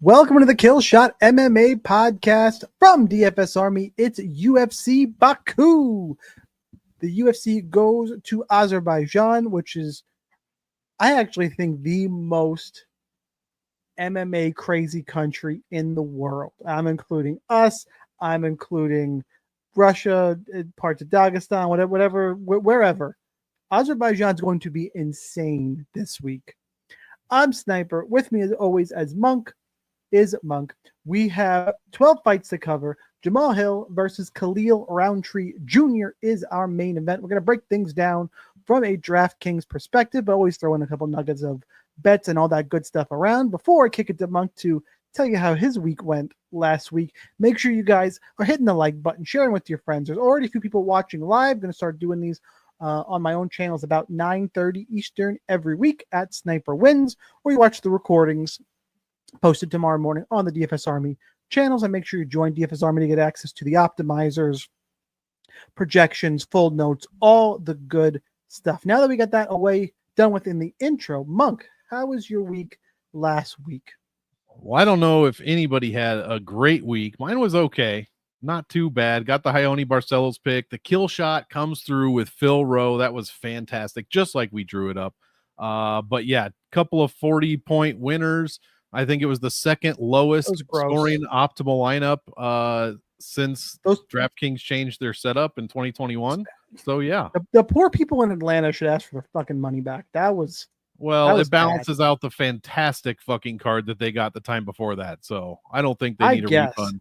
Welcome to the Killshot MMA podcast from DFS Army. It's UFC Baku. The UFC goes to Azerbaijan, which is, I actually think, the most MMA crazy country in the world. I'm including us. I'm including Russia, parts of Dagestan, wherever. Azerbaijan's going to be insane this week. I'm Sniper. With me, as always, as Monk. We have 12 fights to cover. Jamal Hill versus Khalil Roundtree Jr. is our main event. We're going to break things down from a DraftKings perspective, but always throw in a couple nuggets of bets and all that good stuff around. Before I kick it to Monk to tell you how his week went last week, make sure you guys are hitting the like button, sharing with your friends. There's already a few people watching live. I'm going to start doing these on my own channels about 9:30 Eastern every week at Sniper Wins, or you watch the recordings posted tomorrow morning on the DFS Army channels. And make sure you join DFS Army to get access to the optimizers, projections, full notes, all the good stuff. Now that we got that done with in the intro, Monk, how was your week last week? Well, I don't know if anybody had a great week. Mine was okay. Not too bad. Got the Ione Barcelos pick. The kill shot comes through with Phil Rowe. That was fantastic, just like we drew it up. But yeah, couple of 40-point winners. I think it was the second lowest scoring optimal lineup since DraftKings changed their setup in 2021. So yeah, the poor people in Atlanta should ask for their fucking money back. It balances out the fantastic fucking card that they got the time before that. So I don't think they need a refund.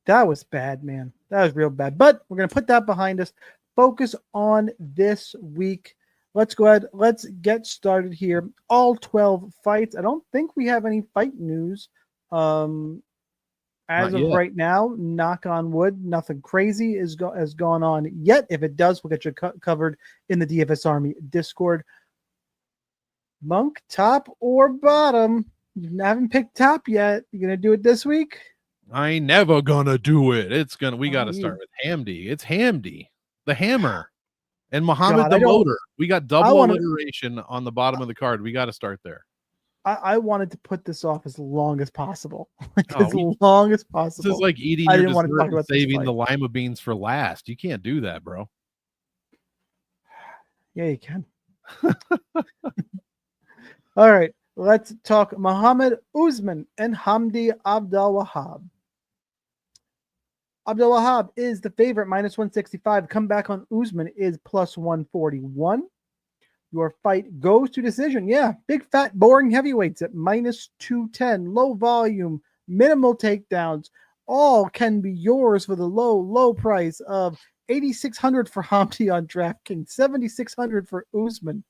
That was bad, man. That was real bad. But we're gonna put that behind us. Focus on this week. Let's go ahead. Let's get started here. All 12 fights. I don't think we have any fight news as of right now. Knock on wood. Nothing crazy has gone on yet. If it does, we'll get you covered in the DFS Army Discord. Monk, top or bottom? You haven't picked top yet. You gonna do it this week? I ain't never gonna do it. We got to start with Hamdi. It's Hamdi, the Hammer. And Muhammad the Motor. We got double alliteration on the bottom of the card. We got to start there. I wanted to put this off as long as possible. Long as possible. This is like eating your dessert and saving the lima beans for last. You can't do that, bro. Yeah, you can. All right. Let's talk Muhammad Usman and Hamdi Abdelwahab. Abdelwahab is the favorite, minus 165. Comeback on Usman is plus 141. Your fight goes to decision. Yeah, big, fat, boring heavyweights at minus 210. Low volume, minimal takedowns. All can be yours for the low price of $8,600 for Hamdi on DraftKings, $7,600 for Usman.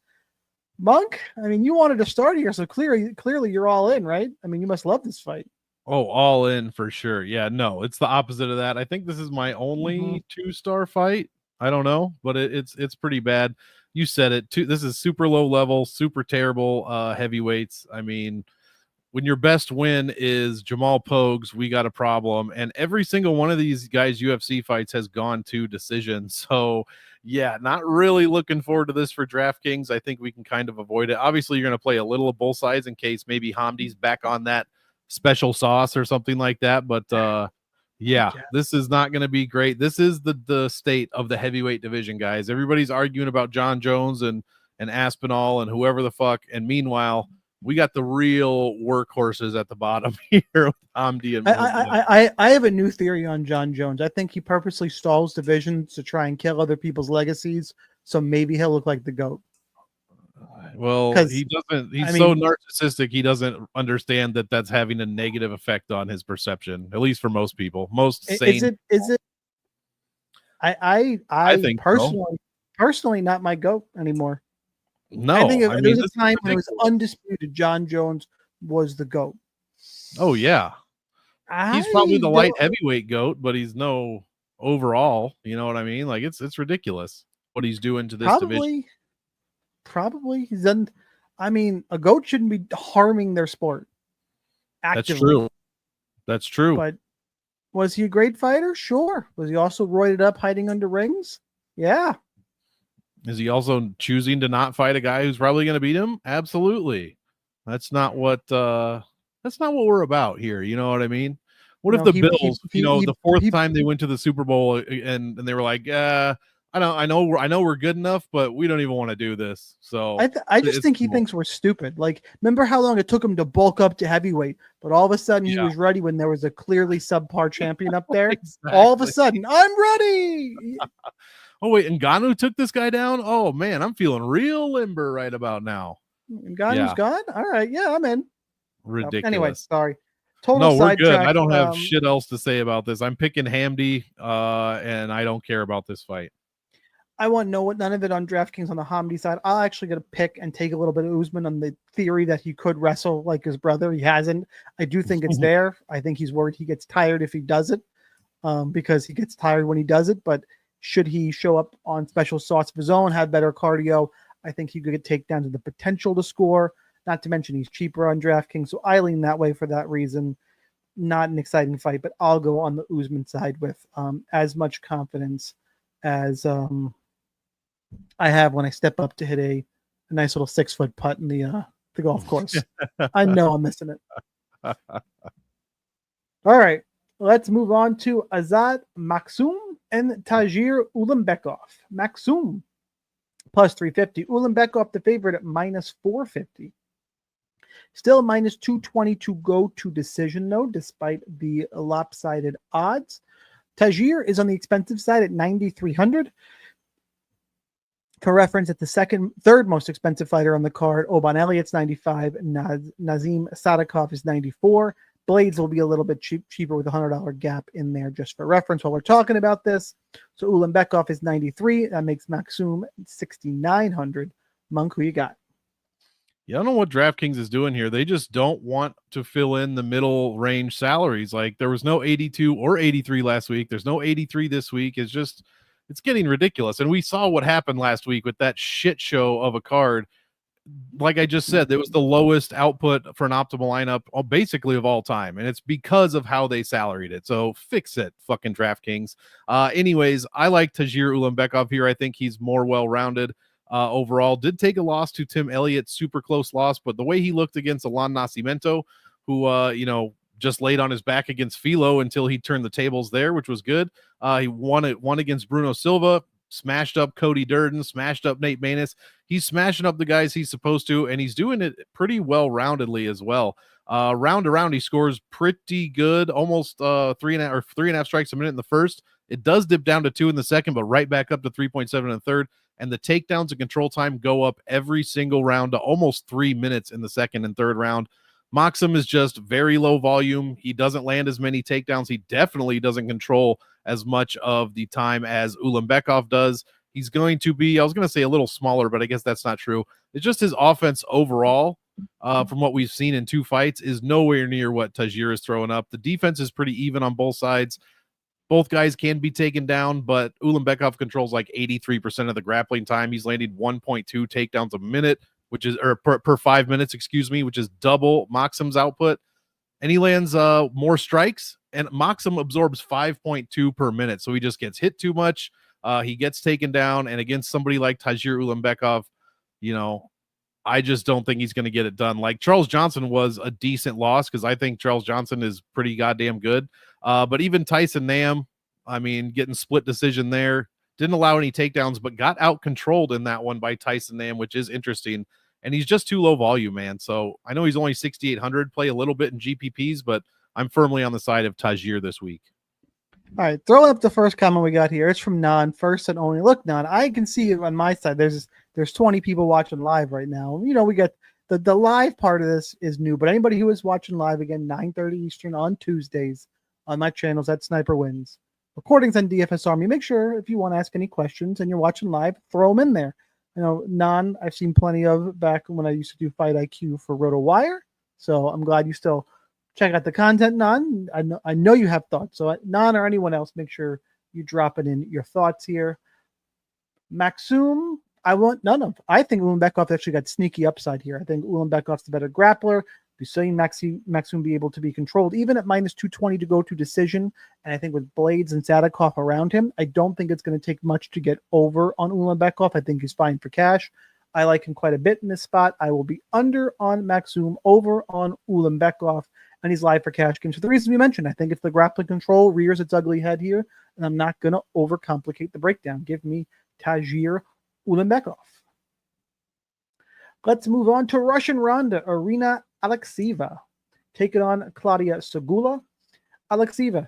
Monk, I mean, you wanted to start here, so clearly you're all in, right? I mean, you must love this fight. Oh, all in for sure. Yeah, no, it's the opposite of that. I think this is my only 2-star fight. I don't know, but it's pretty bad. You said it too. This is super low level, super terrible heavyweights. I mean, when your best win is Jamal Pogues, we got a problem. And every single one of these guys' UFC fights has gone to decision. So yeah, not really looking forward to this for DraftKings. I think we can kind of avoid it. Obviously, you're going to play a little of both sides in case maybe Hamdi's back on that special sauce or something like that. But yeah, this is not going to be great. This is the state of the heavyweight division, guys. Everybody's arguing about John Jones and Aspinall and whoever the fuck. And meanwhile, we got the real workhorses at the bottom here with Hamdi and I have a new theory on John Jones. I think he purposely stalls divisions to try and kill other people's legacies. So maybe he'll look like the GOAT. Well, he doesn't. He's so narcissistic. He doesn't understand that that's having a negative effect on his perception. At least for most people, most sane. Is it? I think personally not my GOAT anymore. No, I think there was a time when it was undisputed. John Jones was the GOAT. Oh yeah, he's probably the light heavyweight GOAT, but he's no overall. You know what I mean? Like it's ridiculous what he's doing to this division. Probably he's done. I mean, a GOAT shouldn't be harming their sport actively. That's true. But was he a great fighter? Sure. Was he also roided up, hiding under rings? Yeah. Is he also choosing to not fight a guy who's probably going to beat him? Absolutely. That's not what That's not what we're about here. You know what I mean? What if No, the Bills, the fourth he time they went to the Super Bowl and they were like, I know we're good enough, but we don't even want to do this. So I just think he thinks we're stupid. Like, remember how long it took him to bulk up to heavyweight, but all of a sudden he was ready when there was a clearly subpar champion up there. Exactly. All of a sudden, I'm ready. Oh wait, Ngannou took this guy down. Oh man, I'm feeling real limber right about now. Ngannou's gone. All right, yeah, I'm in. Ridiculous. Anyway, sorry. Total no, we're good. sidetrack. I don't have shit else to say about this. I'm picking Hamdi, and I don't care about this fight. I want none of it on DraftKings on the Hamdi side. I'll actually get a pick and take a little bit of Usman on the theory that he could wrestle like his brother. He hasn't. I do think it's there. I think he's worried he gets tired if he does it, because he gets tired when he does it. But should he show up on special sauce of his own, have better cardio, I think he could get takedowns with the potential to score. Not to mention he's cheaper on DraftKings, so I lean that way for that reason. Not an exciting fight, but I'll go on the Usman side with as much confidence as I have when I step up to hit a nice little 6-foot putt in the golf course. I know I'm missing it. All right, let's move on to Azad Maksum and Tajir Ulanbekov. Maksum plus 350. Ulanbekov the favorite at minus 450. Still minus 220 to go to decision, though, despite the lopsided odds. Tajir is on the expensive side at 9,300. For reference, at the third most expensive fighter on the card, Oban Elliott's 95, Nazim Sadikov is 94. Blades will be a little bit cheaper with a $100 gap in there just for reference while we're talking about this. So Ulanbekov is 93. That makes Maksum 6,900. Monk, who you got? Yeah, I don't know what DraftKings is doing here. They just don't want to fill in the middle range salaries. Like there was no 82 or 83 last week. There's no 83 this week. It's getting ridiculous. And we saw what happened last week with that shit show of a card. Like I just said, there was the lowest output for an optimal lineup basically of all time. And it's because of how they salaried it. So fix it, fucking DraftKings. Anyways, I like Tajir Ulanbekov here. I think he's more well-rounded. Overall, did take a loss to Tim Elliott, super close loss, but the way he looked against Alan Nascimento, who just laid on his back against Filo until he turned the tables there, which was good. He won against Bruno Silva, smashed up Cody Durden, smashed up Nate Maness. He's smashing up the guys he's supposed to, and he's doing it pretty well-roundedly as well. Round to round, he scores pretty good, almost 3.5 strikes a minute in the first. It does dip down to 2 in the second, but right back up to 3.7 in the third. And the takedowns and control time go up every single round to almost 3 minutes in the second and third round. Maksum is just very low volume. He doesn't land as many takedowns. He definitely doesn't control as much of the time as Ulanbekov does. He's going to be, I was going to say a little smaller, but I guess that's not true. It's just his offense overall, from what we've seen in 2 fights, is nowhere near what Tajir is throwing up. The defense is pretty even on both sides. Both guys can be taken down, but Ulanbekov controls like 83% of the grappling time. He's landed 1.2 takedowns a minute, which is per 5 minutes, which is double Maksum's output. And he lands more strikes, and Maksum absorbs 5.2 per minute. So he just gets hit too much. He gets taken down, and against somebody like Tajir Ulanbekov, I just don't think he's going to get it done. Like Charles Johnson was a decent loss because I think Charles Johnson is pretty goddamn good. But even Tyson Nam, I mean, getting split decision there, didn't allow any takedowns, but got out controlled in that one by Tyson Nam, which is interesting. And he's just too low volume, man. So I know he's only 6,800, play a little bit in GPPs, but I'm firmly on the side of Tajir this week. All right, throwing up the first comment we got here. It's from Nan, first and only. Look, Nan, I can see on my side. There's 20 people watching live right now. We got the live part of this is new, but anybody who is watching live again, 9:30 Eastern on Tuesdays on my channels at Sniper Wins. Recordings on DFS Army. Make sure if you want to ask any questions and you're watching live, throw them in there. Nan, I've seen plenty of back when I used to do Fight IQ for RotoWire. So I'm glad you still check out the content, Nan. I know you have thoughts. So Nan or anyone else, make sure you drop it in your thoughts here. Maksum, I want none of. I think Ulanbekov actually got sneaky upside here. I think Ulanbekov's the better grappler. We've seen Maksum be able to be controlled, even at minus 220 to go to decision. And I think with Blades and Sadikov around him, I don't think it's going to take much to get over on Ulanbekov. I think he's fine for cash. I like him quite a bit in this spot. I will be under on Maksum, over on Ulanbekov. and he's live for cash games for the reasons we mentioned. I think it's the grappling control rears its ugly head here, and I'm not going to overcomplicate the breakdown. Give me Tagir Ulanbekov. Let's move on to Russian Ronda, Irina Alekseeva, taking on Claudia Segula. Alekseeva,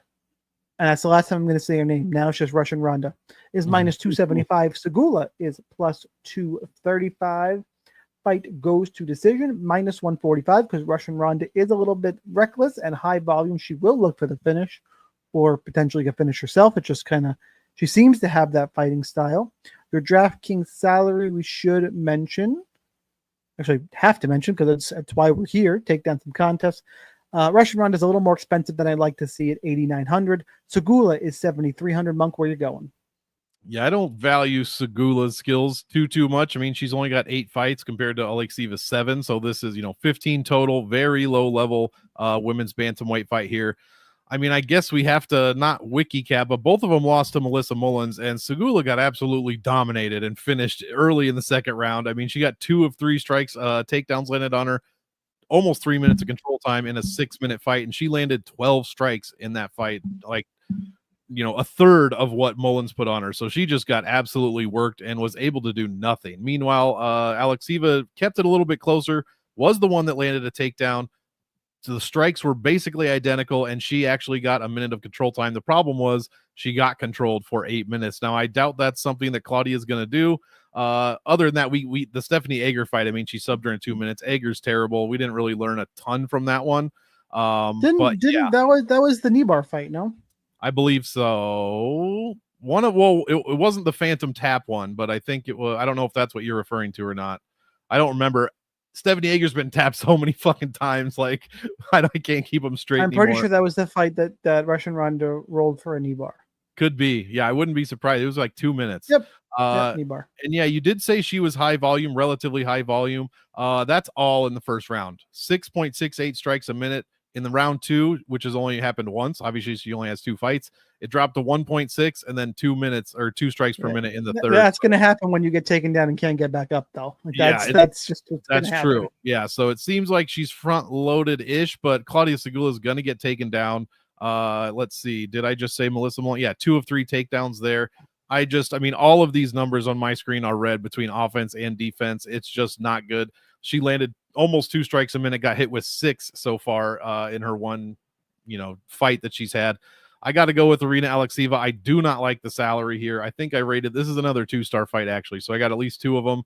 and that's the last time I'm going to say her name. Now it's just Russian Ronda, is minus 275. Segula is plus 235. Fight goes to decision, minus 145, because Russian Ronda is a little bit reckless and high volume. She will look for the finish or potentially get finish herself. It just kind of, she seems to have that fighting style. Your DraftKings salary, we should mention, actually have to mention because that's why we're here, take down some contests. Russian Ronda is a little more expensive than I'd like to see at 8,900. Segula is 7,300. Monk, where you going? Yeah, I don't value Segula's skills too much. I mean, she's only got 8 fights compared to Alekseeva's 7. So this is, 15 total, very low level women's bantamweight fight here. I mean, I guess we have to not wiki cap, but both of them lost to Melissa Mullins, and Segula got absolutely dominated and finished early in the second round. I mean, she got 2 of 3 strikes, takedowns landed on her, almost 3 minutes of control time in a 6-minute fight, and she landed 12 strikes in that fight, like, a third of what Mullins put on her. So she just got absolutely worked and was able to do nothing. Meanwhile, Alekseeva kept it a little bit closer, was the one that landed a takedown. So the strikes were basically identical, and she actually got a minute of control time. The problem was she got controlled for 8 minutes. Now, I doubt that's something that Claudia is going to do. Other than that, the Stephanie Egger fight, I mean, she subbed her in 2 minutes. Egger's terrible. We didn't really learn a ton from that one. That was the Nibar fight, no? I believe so. It wasn't the Phantom Tap one, but I think it was. I don't know if that's what you're referring to or not. I don't remember. Stephanie Egger's been tapped so many fucking times, like I can't keep them straight. I'm pretty sure that was the fight that Russian Ronda rolled for a Nibar. Could be. Yeah, I wouldn't be surprised. It was like 2 minutes. Yep. Nibar. And yeah, you did say she was high volume, relatively high volume. That's all in the first round. 6.68 strikes a minute. In the round 2, which has only happened once, obviously she only has 2 fights, it dropped to 1.6 and then 2 minutes or 2 strikes per minute in the third. That's going to happen when you get taken down and can't get back up, though. That's true. Yeah, so it seems like she's front loaded ish, but Claudia Segula is going to get taken down. Let's see. Did I just say Melissa Mullins? Yeah, 2 of 3 takedowns there. I mean, all of these numbers on my screen are red between offense and defense. It's just not good. She landed almost 2 strikes a minute, got hit with 6 so far in her one, fight that she's had. I got to go with Irina Alekseeva. I do not like the salary here. I think I rated, this is another 2-star fight actually. So I got at least 2 of them.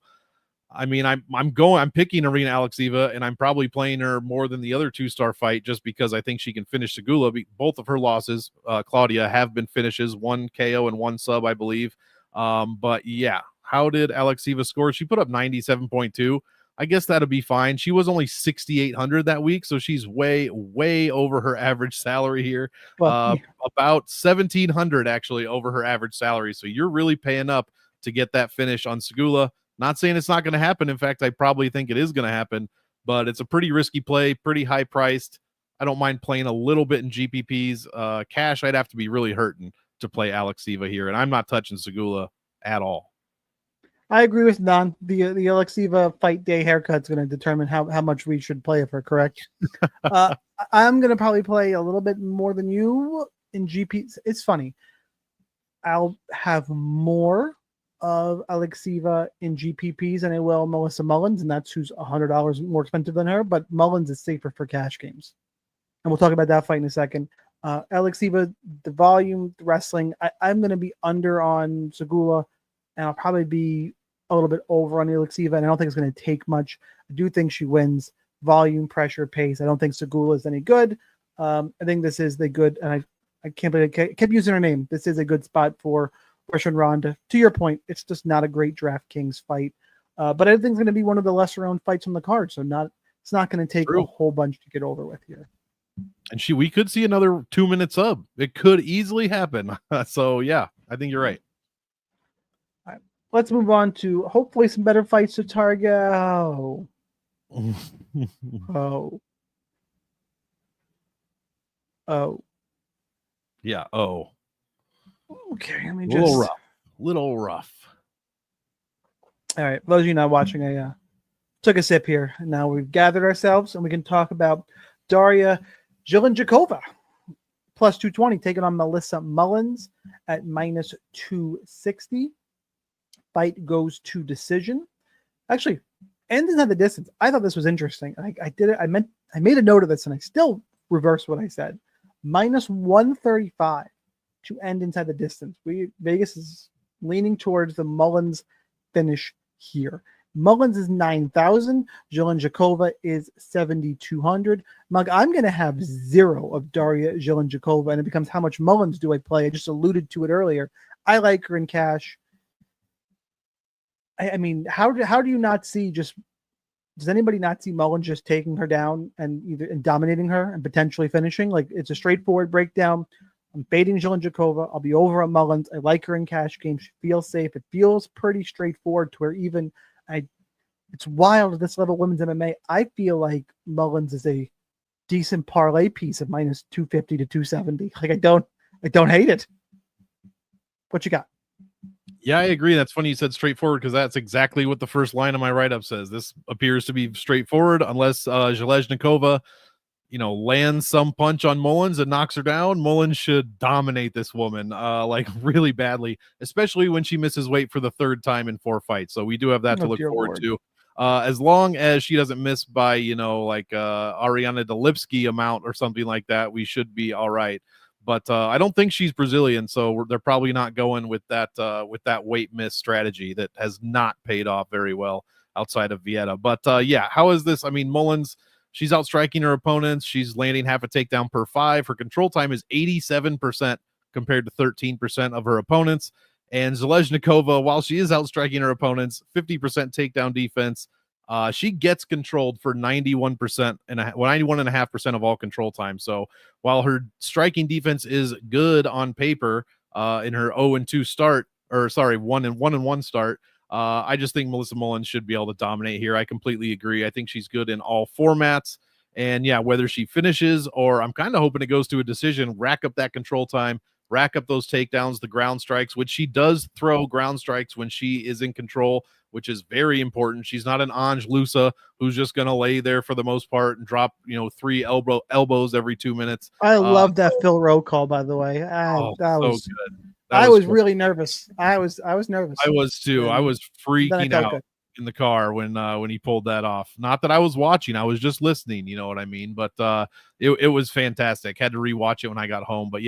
I mean, I'm picking Irina Alekseeva, and I'm probably playing her more than the other 2-star fight just because I think she can finish Segula. Both of her losses, Claudia, have been finishes, 1 KO and 1 sub, I believe. But yeah, how did Alekseeva score? She put up 97.2. I guess that'll be fine. She was only 6,800 that week, so she's way, way over her average salary here. About 1,700 actually over her average salary. So you're really paying up to get that finish on Segula. Not saying it's not going to happen. In fact, I probably think it is going to happen, but it's a pretty risky play, pretty high priced. I don't mind playing a little bit in GPPs. Cash, I'd have to be really hurting to play Alekseeva here, and I'm not touching Segula at all. I agree with Don. The Alekseeva fight day haircut is going to determine how much we should play of her, correct? I'm going to probably play a little bit more than you in GP. It's funny. I'll have more of Alekseeva in GPPs than I will Melissa Mullins, and that's who's $100 more expensive than her, but Mullins is safer for cash games. And we'll talk about that fight in a second. Alekseeva, the volume, the wrestling, I'm going to be under on Segula, and I'll probably be a little bit over on Alekseeva, and I don't think it's going to take much. I do think she wins volume, pressure, pace. I don't think Segula is any good. I think this is the good, and I can't believe I kept using her name. This is a good spot for Russian Ronda. To your point, it's just not a great DraftKings fight, but I think it's going to be one of the lesser-owned fights on the card, so it's not going to take a whole bunch to get over with here. And we could see another 2-minute sub. It could easily happen. So yeah, I think you're right. Let's move on to hopefully some better fights to target. Oh. Yeah. Oh. Okay. Let me Little rough. All right. For those of you not watching, I took a sip here. And now we've gathered ourselves and we can talk about Daria Jakova, plus 220, taking on Melissa Mullins at minus 260. Fight goes to decision. Actually, ends inside the distance. I thought this was interesting. I did it. I made a note of this, and I still reversed what I said. Minus 135 to end inside the distance. Vegas is leaning towards the Mullins finish here. Mullins is 9,000. Jakova is 7,200. Mug, I'm going to have 0 of Daria Jakova, and it becomes how much Mullins do I play? I just alluded to it earlier. I like her in cash. I mean, how do you not see just? Does anybody not see Mullins just taking her down and dominating her and potentially finishing? Like, it's a straightforward breakdown. I'm fading Jakova. I'll be over on Mullins. I like her in cash games. She feels safe. It feels pretty straightforward to where even it's wild at this level of women's MMA. I feel like Mullins is a decent parlay piece of minus 250 to 270. Like, I don't hate it. What you got? Yeah, I agree. That's funny you said straightforward, because that's exactly what the first line of my write-up says. This appears to be straightforward unless Jakova, lands some punch on Mullins and knocks her down. Mullins should dominate this woman like really badly, especially when she misses weight for the 3rd time in 4 fights. So we do have that to look forward to. As long as she doesn't miss by, Ariana Delipsky amount or something like that, we should be all right. But I don't think she's Brazilian, so they're probably not going with that weight miss strategy that has not paid off very well outside of Vieta. But how is this? I mean, Mullins, she's outstriking her opponents. She's landing half a takedown per 5. Her control time is 87% compared to 13% of her opponents. And Jakova, while she is outstriking her opponents, 50% takedown defense. She gets controlled for 91.5% of all control time. So while her striking defense is good on paper in her 0-2 start, 1-1 start, I just think Melissa Mullins should be able to dominate here. I completely agree. I think she's good in all formats. And whether she finishes or I'm kind of hoping it goes to a decision, rack up that control time, rack up those takedowns, the ground strikes, which she does throw ground strikes when she is in control, which is very important. She's not an Ange Lusa who's just going to lay there for the most part and drop, 3 elbows every 2 minutes. I love that Phil Rowe call, by the way. That was good. I was really nervous. I was nervous. I was too. I was freaking out in the car when he pulled that off. Not that I was watching, I was just listening, you know what I mean? But it was fantastic. Had to rewatch it when I got home. But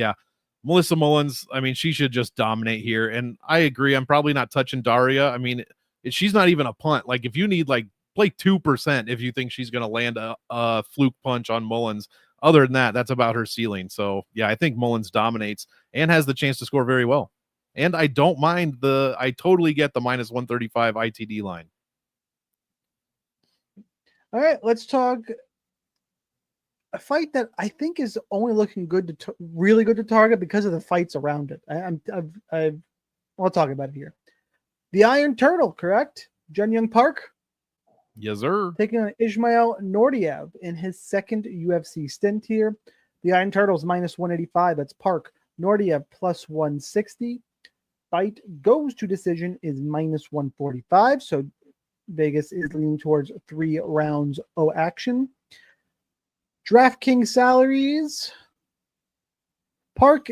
Melissa Mullins, I mean, she should just dominate here. And I agree. I'm probably not touching Daria. I mean, she's not even a punt. Like, if you need, play 2% if you think she's going to land a fluke punch on Mullins. Other than that, that's about her ceiling. So, I think Mullins dominates and has the chance to score very well. And I don't mind I totally get the minus 135 ITD line. All right, let's talk a fight that I think is only looking good really good to target because of the fights around it. I'll talk about it here. The Iron Turtle, correct? Jun Young Park? Yes, sir. Taking on Ismail Nordiev in his 2nd UFC stint here. The Iron Turtle's minus 185. That's Park. Nordiev plus 160. Fight goes to decision is minus 145. So Vegas is leaning towards 3 rounds of action. DraftKings salaries. Park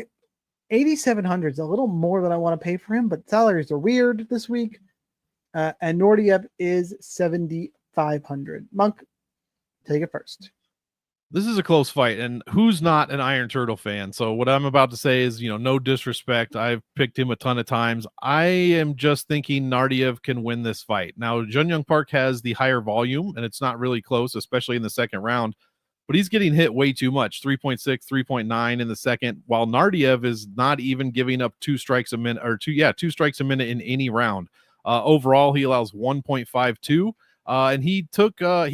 8,700 is a little more than I want to pay for him, but salaries are weird this week. And Nordiev is 7,500. Monk, take it first. This is a close fight, and who's not an Iron Turtle fan? So what I'm about to say is, no disrespect. I've picked him a ton of times. I am just thinking Nordiev can win this fight. Now, Jun Young Park has the higher volume, and it's not really close, especially in the second round. But he's getting hit way too much, 3.6, 3.9 in the second, while Nordiev is not even giving up 2 strikes a minute, or 2 strikes a minute in any round. Overall, he allows 1.52. And he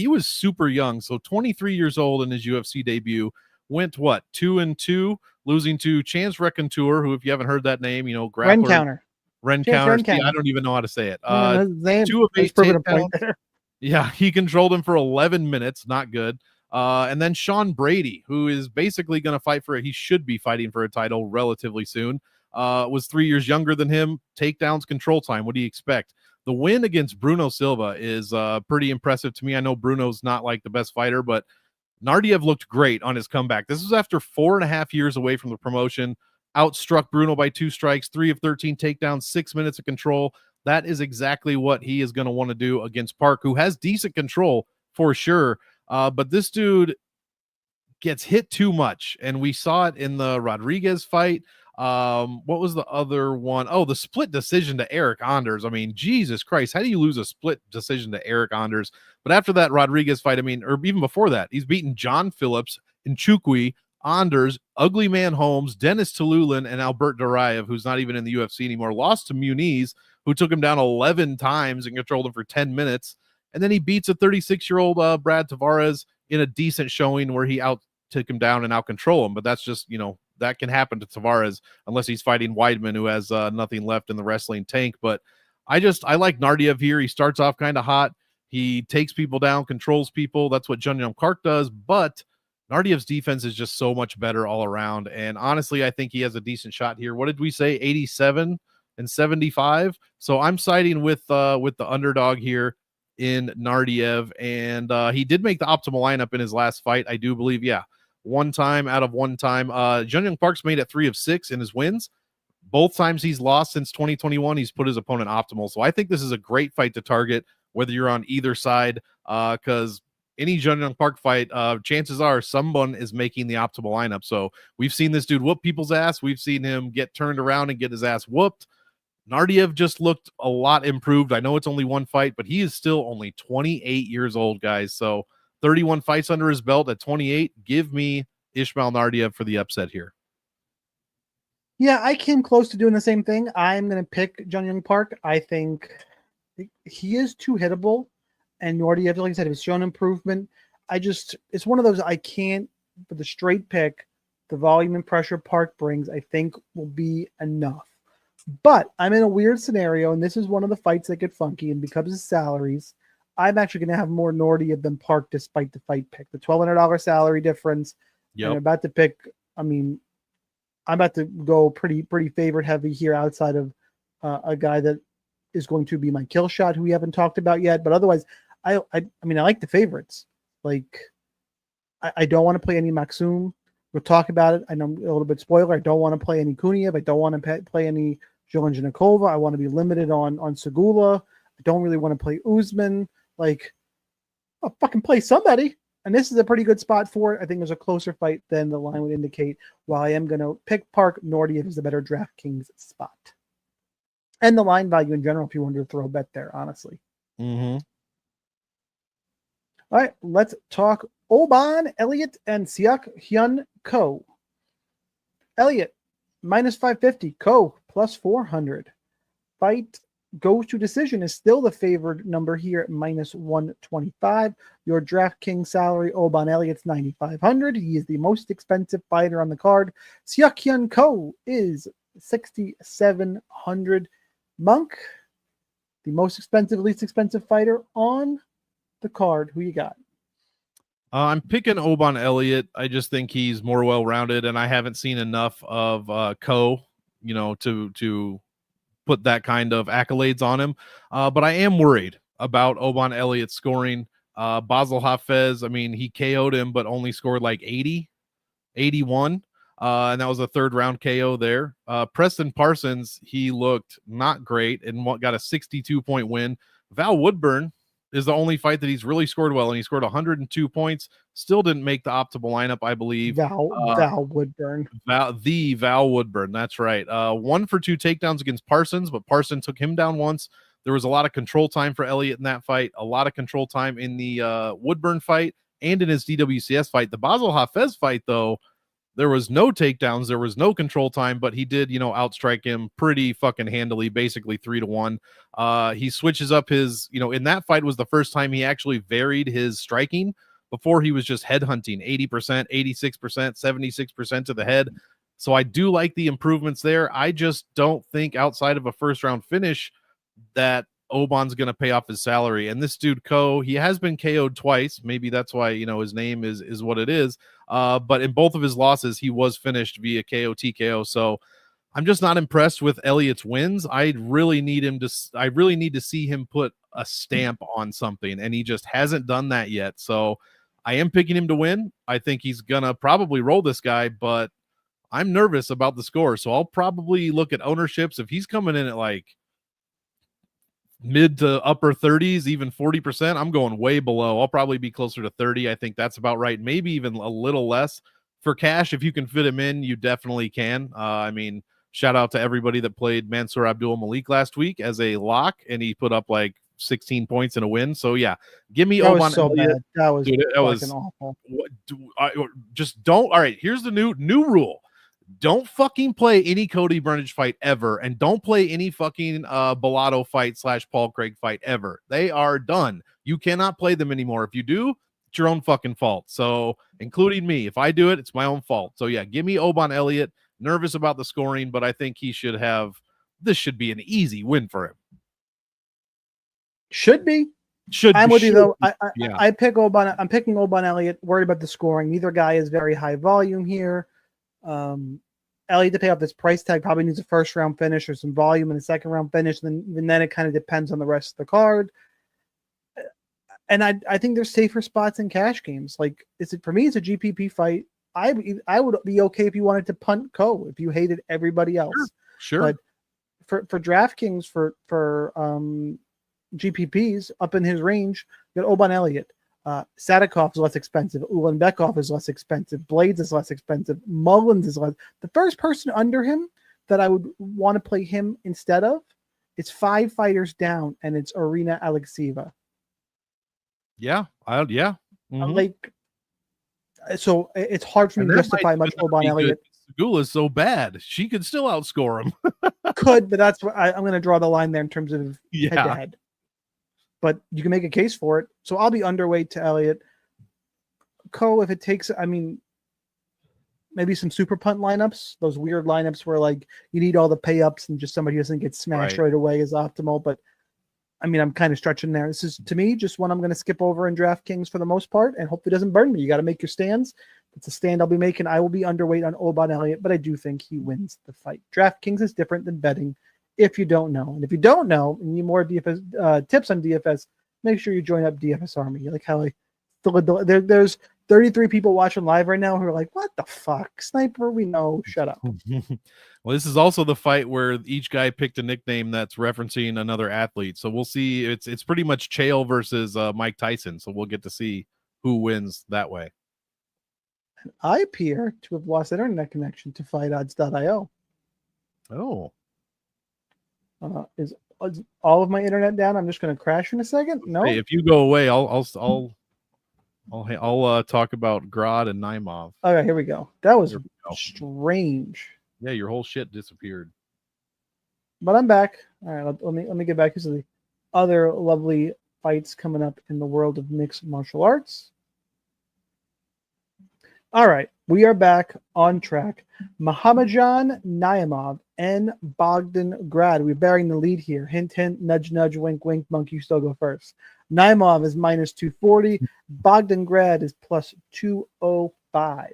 was super young, so 23 years old in his UFC debut, went 2-2, losing to Chance Rencounter, who, if you haven't heard that name, grappler. Rencounter. I don't even know how to say it. 2 of 8 takedowns. Yeah, he controlled him for 11 minutes, not good. And then Sean Brady, who is basically going to fight he should be fighting for a title relatively soon, was 3 years younger than him. Takedowns, control time. What do you expect? The win against Bruno Silva is pretty impressive to me. I know Bruno's not like the best fighter, but Nardiev looked great on his comeback. This was after 4.5 years away from the promotion. Outstruck Bruno by 2 strikes, 3 of 13 takedowns, 6 minutes of control. That is exactly what he is going to want to do against Park, who has decent control for sure. But this dude gets hit too much, and we saw it in the Rodriguez fight. What was the other one? Oh, the split decision to Eric Anders. I mean, Jesus Christ, how do you lose a split decision to Eric Anders? But after that Rodriguez fight, I mean, or even before that, he's beaten John Phillips, Nchukwi, Anders, Ugly Man Holmes, Dennis Tululin, and Albert Duraev, who's not even in the UFC anymore. Lost to Muniz, who took him down 11 times and controlled him for 10 minutes. And then he beats a 36-year-old Brad Tavares in a decent showing where he took him down and out control him. But that's just, that can happen to Tavares unless he's fighting Weidman, who has nothing left in the wrestling tank. But I like Nardiev here. He starts off kind of hot. He takes people down, controls people. That's what Jun Young Park does. But Nardiev's defense is just so much better all around. And honestly, I think he has a decent shot here. What did we say? 87 and 75. So I'm siding with the underdog here in Nardiev. And he did make the optimal lineup in his last fight, I do believe. Yeah. One time out of one time. Jun Young Park's made it 3 of 6 in his wins. Both times he's lost since 2021, he's put his opponent optimal. So I think this is a great fight to target, whether you're on either side, because any Jun Young Park fight, chances are someone is making the optimal lineup. So we've seen this dude whoop people's ass. We've seen him get turned around and get his ass whooped. Nardiev just looked a lot improved. I know it's only one fight, but he is still only 28 years old, guys. So 31 fights under his belt at 28. Give me Ismail Nardiev for the upset here. Yeah, I came close to doing the same thing. I'm going to pick Jun Young Park. I think he is too hittable, and Nardiev, like I said, has shown improvement. It's one of those I can't, but the straight pick, the volume and pressure Park brings, I think will be enough. But I'm in a weird scenario, and this is one of the fights that get funky, and because of salaries, I'm actually going to have more Nardiev than Park despite the fight pick. The $1,200 salary difference. Yep. I'm about to pick, I'm about to go pretty favorite heavy here outside of a guy that is going to be my kill shot, who we haven't talked about yet. But otherwise, I like the favorites. Like, I don't want to play any Maxum. We'll talk about it. I know a little bit spoiler. I don't want to play any Kuniev. I don't want to play any Zelenjanakova. I want to be limited on Segula. I don't really want to play Usman. Like, I'll fucking play somebody. And this is a pretty good spot for it. I think there's a closer fight than the line would indicate. While I am going to pick Park, Nardiev is the better DraftKings spot. And the line value in general, if you wanted to throw a bet there, honestly. Mm-hmm. All right, let's talk Oban Elliott and Siak Hyun Ko. Elliott, minus 550. Ko, plus 400. Fight goes to decision is still the favored number here at minus 125. Your DraftKings salary, Oban Elliott's 9,500. He is the most expensive fighter on the card. Siak Hyun Ko is 6,700. Monk, the most expensive, least expensive fighter on the card. Who you got? I'm picking Oban Elliott. I just think he's more well-rounded, and I haven't seen enough of Ko, to put that kind of accolades on him. But I am worried about Oban Elliott's scoring. Basel Hafez, he KO'd him, but only scored like 80, 81. And that was a third round KO there. Preston Parsons, he looked not great and got a 62-point win. Val Woodburn is the only fight that he's really scored well, and he scored 102 points. Still didn't make the optimal lineup, I believe. Val Woodburn. Val Woodburn, that's right. 1 for 2 takedowns against Parsons, but Parsons took him down once. There was a lot of control time for Elliott in that fight, a lot of control time in the Woodburn fight and in his DWCS fight. The Basel Hafez fight, though, there was no takedowns, there was no control time, but he did, outstrike him pretty fucking handily, basically 3-1. He switches up his, in that fight was the first time he actually varied his striking. Before he was just headhunting 80%, 86%, 76% to the head. So I do like the improvements there. I just don't think outside of a first round finish that Oban's going to pay off his salary. And this dude, Ko, he has been KO'd twice. Maybe that's why, his name is what it is. But in both of his losses, he was finished via KO, TKO. So I'm just not impressed with Elliott's wins. I really need to see him put a stamp on something, and he just hasn't done that yet. So I am picking him to win. I think he's gonna probably roll this guy, but I'm nervous about the score. So I'll probably look at ownerships. If he's coming in at like mid to upper 30s, even 40%, I'm going way below. I'll probably be closer to 30. I think that's about right. Maybe even a little less. For cash, if you can fit him in, you definitely can. I mean, shout out to everybody that played Mansour Abdul Malik last week as a lock, and he put up like 16 points in a win. So yeah, give me That Oban was so Elliott. bad. That was Dude, that was awful. Just don't. All right, here's the new rule. Don't fucking play any Cody Burnage fight ever, and don't play any fucking Bellato fight / Paul Craig fight ever. They are done. You cannot play them anymore. If you do, it's your own fucking fault. So, including me, if I do it, it's my own fault. So yeah, give me Oban Elliott. Nervous about the scoring, but I think he should have. This should be an easy win for him. Should be. I'm with you though. I pick Oban. I'm picking Oban Elliott. Worried about the scoring. Neither guy is very high volume here. Elliott to pay off this price tag probably needs a first round finish or some volume in a second round finish. And then even then it kind of depends on the rest of the card. And I think there's safer spots in cash games. Like, for me, it's a GPP fight. I would be okay if you wanted to punt Co. if you hated everybody else. Sure. But for DraftKings for GPPs up in his range, you got Oban Elliott. Sadikov is less expensive. Ulanbekov is less expensive. Blades is less expensive. Mullins is less. The first person under him that I would want to play him instead of, it's 5 fighters down, and it's Arina Alexieva. Yeah. Like, so it's hard for me to justify much Oban Elliott. Segula is so bad. She could still outscore him. Could, but that's what I'm going to draw the line there in terms of head-to-head. But you can make a case for it. So I'll be underweight to Elliott. Co, if it takes, maybe some super punt lineups, those weird lineups where like you need all the pay ups and just somebody doesn't get smashed right away is optimal. But I'm kind of stretching there. This is, to me, just one I'm going to skip over in DraftKings for the most part and hope it doesn't burn me. You got to make your stands. It's a stand I'll be making. I will be underweight on Oban Elliott, but I do think he wins the fight. DraftKings is different than betting if you don't know. And if you don't know and you need more DFS tips on DFS, make sure you join up DFS Army. Like how there's 33 people watching live right now who are like, what the fuck? Sniper, we know. Shut up. Well, this is also the fight where each guy picked a nickname that's referencing another athlete. So we'll see. It's pretty much Chael versus Mike Tyson. So we'll get to see who wins that way. And I appear to have lost internet connection to FightOdds.io. Oh. Is all of my internet down? I'm just going to crash in a second. No. Hey, if you go away, I'll talk about Grod and Naimov. Okay, here we go. That was strange. Yeah, your whole shit disappeared. But I'm back. All right, let me get back to the other lovely fights coming up in the world of mixed martial arts. All right, we are back on track. Muhammadjan Naimov and Bogdan Grad. We're bearing the lead here. Hint, hint, nudge, nudge, wink, wink. Monk, you still go first. Naimov is minus 240. Bogdan Grad is plus 205.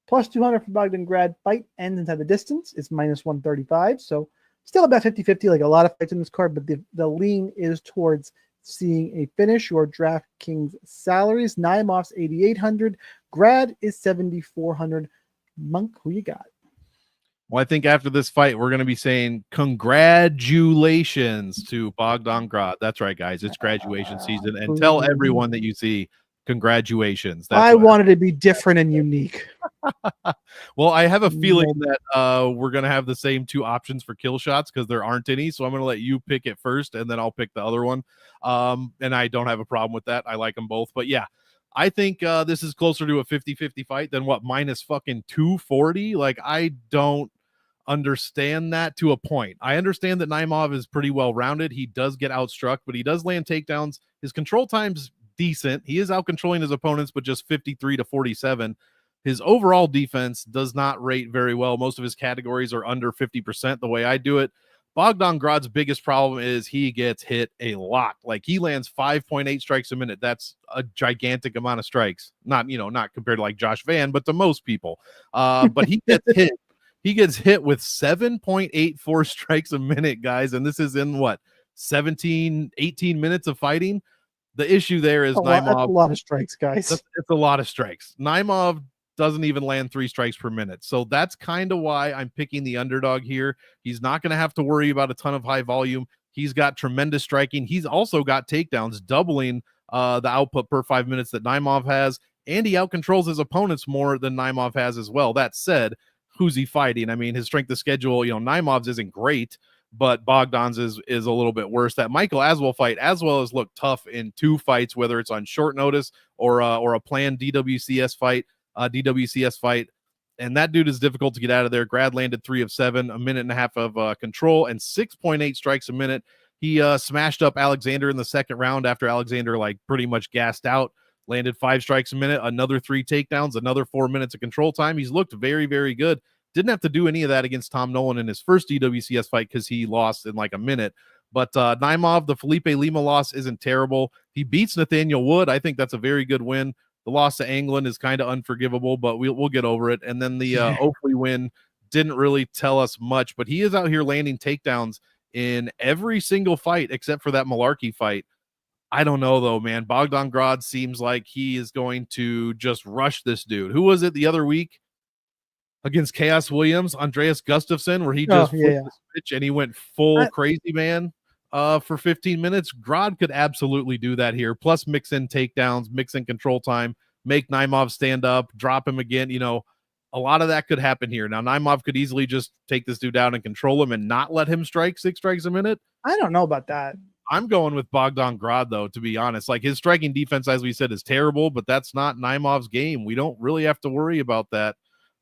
Plus 200 for Bogdan Grad. Fight ends inside the distance. It's minus 135. So still about 50-50, like a lot of fights in this card, but the lean is towards seeing a finish. Your DraftKings salaries. Naimov's 8,800. Grad is 7,400. Monk, who you got? Well, I think after this fight, we're going to be saying congratulations to Bogdan Grad. That's right, guys. It's graduation season. And tell everyone that you see congratulations. I wanted to be different and unique. Well, I have a feeling that we're going to have the same 2 options for kill shots because there aren't any. So I'm going to let you pick it first, and then I'll pick the other one. And I don't have a problem with that. I like them both. But yeah, I think this is closer to a 50-50 fight than what minus fucking 240. Like, I don't understand that to a point. I understand that Naimov is pretty well rounded. He does get outstruck, but he does land takedowns. His control time's decent. He is out controlling his opponents, but just 53-47. His overall defense does not rate very well. Most of his categories are under 50% the way I do it. Bogdan Grad's biggest problem is he gets hit a lot. Like, he lands 5.8 strikes a minute. That's a gigantic amount of strikes. Not compared to like Josh Van, but to most people. But he gets hit. He gets hit with 7.84 strikes a minute, guys. And this is in 17, 18 minutes of fighting. The issue there is that's Naimov. a lot of strikes, guys. It's a lot of strikes. Naimov doesn't even land 3 strikes per minute. So that's kind of why I'm picking the underdog here. He's not going to have to worry about a ton of high volume. He's got tremendous striking. He's also got takedowns, doubling the output per 5 minutes that Naimov has, and he outcontrols his opponents more than Naimov has as well. That said, who's he fighting? I mean, his strength of schedule, Naimov's isn't great, but Bogdan's is a little bit worse. That Michael Aswell fight, Aswell has looked tough in 2 fights, whether it's on short notice or a planned DWCS fight, and that dude is difficult to get out of there. Grad landed 3 of 7, a minute and a half of control, and 6.8 strikes a minute. He smashed up Alexander in the second round after Alexander pretty much gassed out. Landed 5 strikes a minute, another 3 takedowns, another 4 minutes of control time. He's looked very, very good. Didn't have to do any of that against Tom Nolan in his first DWCS fight because he lost in a minute. But Naimov, the Felipe Lima loss isn't terrible. He beats Nathaniel Wood. I think that's a very good win. The loss to England is kind of unforgivable, but we'll get over it. And then the Oakley win didn't really tell us much, but he is out here landing takedowns in every single fight except for that Malarkey fight. I don't know, though, man. Bogdan Grad seems like he is going to just rush this dude. Who was it the other week against Chaos Williams? Andreas Gustafsson, where he just flipped the switch and he went full crazy man for 15 minutes. Grad could absolutely do that here. Plus mix in takedowns, mix in control time, make Naimov stand up, drop him again. A lot of that could happen here. Now, Naimov could easily just take this dude down and control him and not let him strike 6 strikes a minute. I don't know about that. I'm going with Bogdan Grad, though, to be honest. His striking defense, as we said, is terrible, but that's not Naimov's game. We don't really have to worry about that.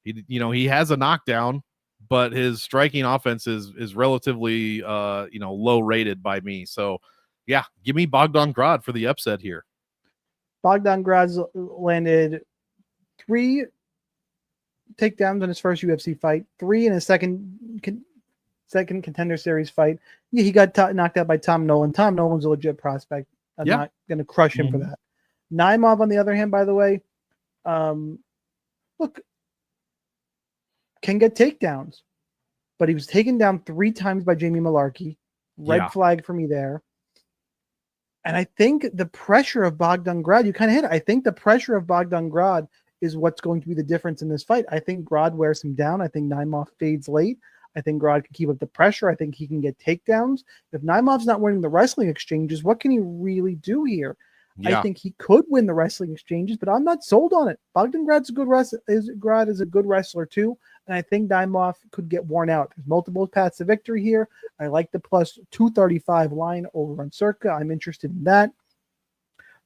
He has a knockdown, but his striking offense is relatively, low rated by me. So, yeah, give me Bogdan Grad for the upset here. Bogdan Grad's landed 3 takedowns in his first UFC fight, 3 in his second Contender Series fight. Yeah, he got knocked out by Tom Nolan. Tom Nolan's a legit prospect. I'm not going to crush him for that. Naimov, on the other hand, by the way, look, can get takedowns, but he was taken down 3 times by Jamie Malarkey. Red flag for me there. And I think the pressure of Bogdan Grad, you kind of hit it. I think the pressure of Bogdan Grad is what's going to be the difference in this fight. I think Grad wears him down. I think Naimov fades late. I think Grad can keep up the pressure. I think he can get takedowns. If Naimov's not winning the wrestling exchanges, what can he really do here? Yeah. I think he could win the wrestling exchanges, but I'm not sold on it. Bogdan Grad's a good wrestler. Grad is a good wrestler too, and I think Naimov could get worn out. There's multiple paths to victory here. I like the plus 235 line over on Circa. I'm interested in that.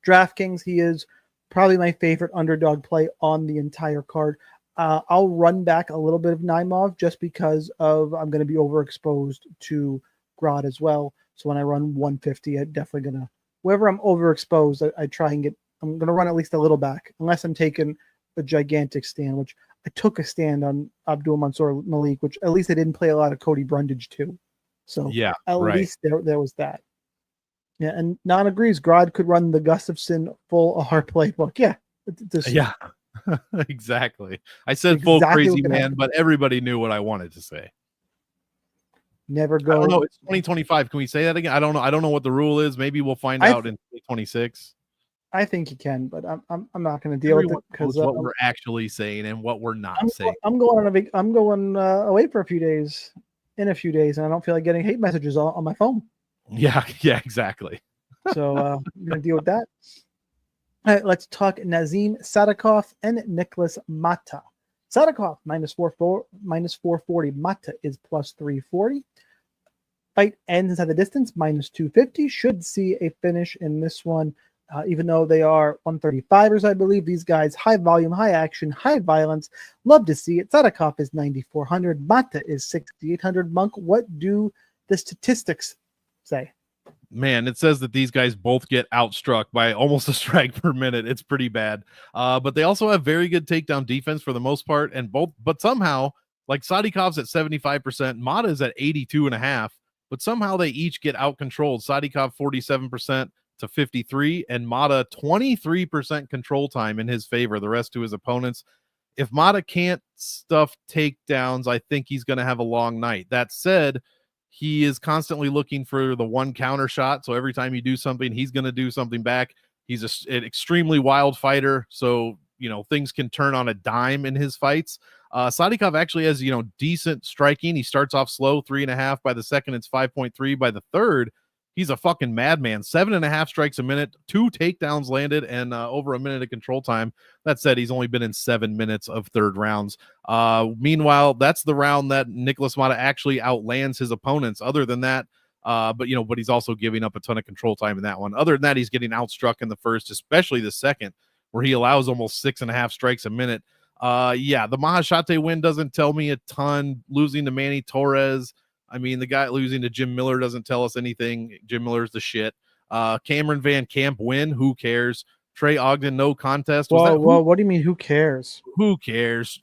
DraftKings, he is probably my favorite underdog play on the entire card. I'll run back a little bit of Naimov just because I'm going to be overexposed to Grad as well. So when I run 150, I'm definitely going to, wherever I'm overexposed, I try and I'm going to run at least a little back, unless I'm taking a gigantic stand, which I took a stand on Abdul Mansour Malik, which at least I didn't play a lot of Cody Brundage too. So at least there was that. Yeah, and Non agrees. Grad could run the Gustafsson full R playbook. Yeah. Exactly. I said full crazy man, but everybody knew what I wanted to say. Never go. I don't know. It's 2025. Can we say that again? I don't know. I don't know what the rule is. Maybe we'll find out in 2026. I think you can, but I'm not going to deal with it because what we're actually saying and what we're not saying. I'm going away for a few days. In a few days, and I don't feel like getting hate messages on my phone. Yeah, exactly. So I'm going to deal with that. All right, let's talk Nazim Sadikov and Nicholas Mata. Sadikov -440. Mata is +340. Fight ends inside the distance, -250. Should see a finish in this one, even though they are 135ers, I believe. These guys, high volume, high action, high violence. Love to see it. Sadikov is 9,400. Mata is 6,800. Monk, what do the statistics say? Man, it says that these guys both get outstruck by almost a strike per minute. It's pretty bad. But they also have very good takedown defense for the most part. But somehow, like Sadikov's at 75%, Mata is at 82.5%. But somehow they each get out controlled. Sadikov 47% to 53%, and Mata 23% control time in his favor, the rest to his opponents. If Mata can't stuff takedowns, I think he's going to have a long night. That said, he is constantly looking for the one counter shot. So every time you do something, he's going to do something back. He's an extremely wild fighter, so things can turn on a dime in his fights. Sadikov actually has decent striking. He starts off slow, 3.5. By the second, it's 5.3. By the third, he's a fucking madman. 7.5 strikes a minute, 2 takedowns landed, and over a minute of control time. That said, he's only been in 7 minutes of third rounds. Meanwhile, that's the round that Nicholas Mata actually outlands his opponents. Other than that, but he's also giving up a ton of control time in that one. Other than that, he's getting outstruck in the first, especially the second, where he allows almost 6.5 strikes a minute. The Mahashate win doesn't tell me a ton. Losing to Manny Torres, I mean, the guy losing to Jim Miller doesn't tell us anything. Jim Miller's the shit. Cameron Van Camp win, who cares? Trey Ogden, no contest. Well, what do you mean, who cares? Who cares?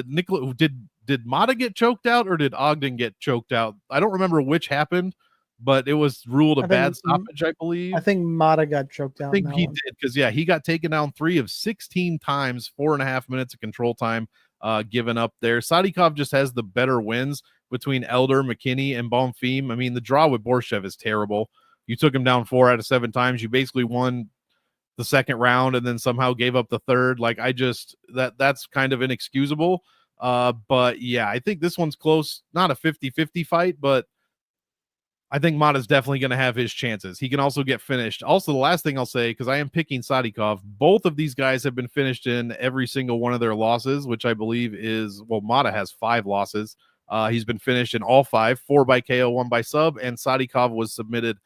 Nicola, did Mata get choked out or did Ogden get choked out? I don't remember which happened, but it was ruled a bad stoppage, I believe. I think Mata got choked out. I think he did, because he got taken down 3 of 16 times, 4.5 minutes of control time given up there. Sadikov just has the better wins between Elder, McKinney, and Bonfim. I mean, the draw with Borshev is terrible. You took him down 4 out of 7 times. You basically won the second round and then somehow gave up the third. Like, that's kind of inexcusable. But yeah, I think this one's close. Not a 50-50 fight, but I think Mata's definitely going to have his chances. He can also get finished. Also, the last thing I'll say, because I am picking Sadikov, both of these guys have been finished in every single one of their losses, which I believe is, Mata has 5 losses. He's been finished in all 5, 4 by KO, 1 by sub, and Sadikov was submitted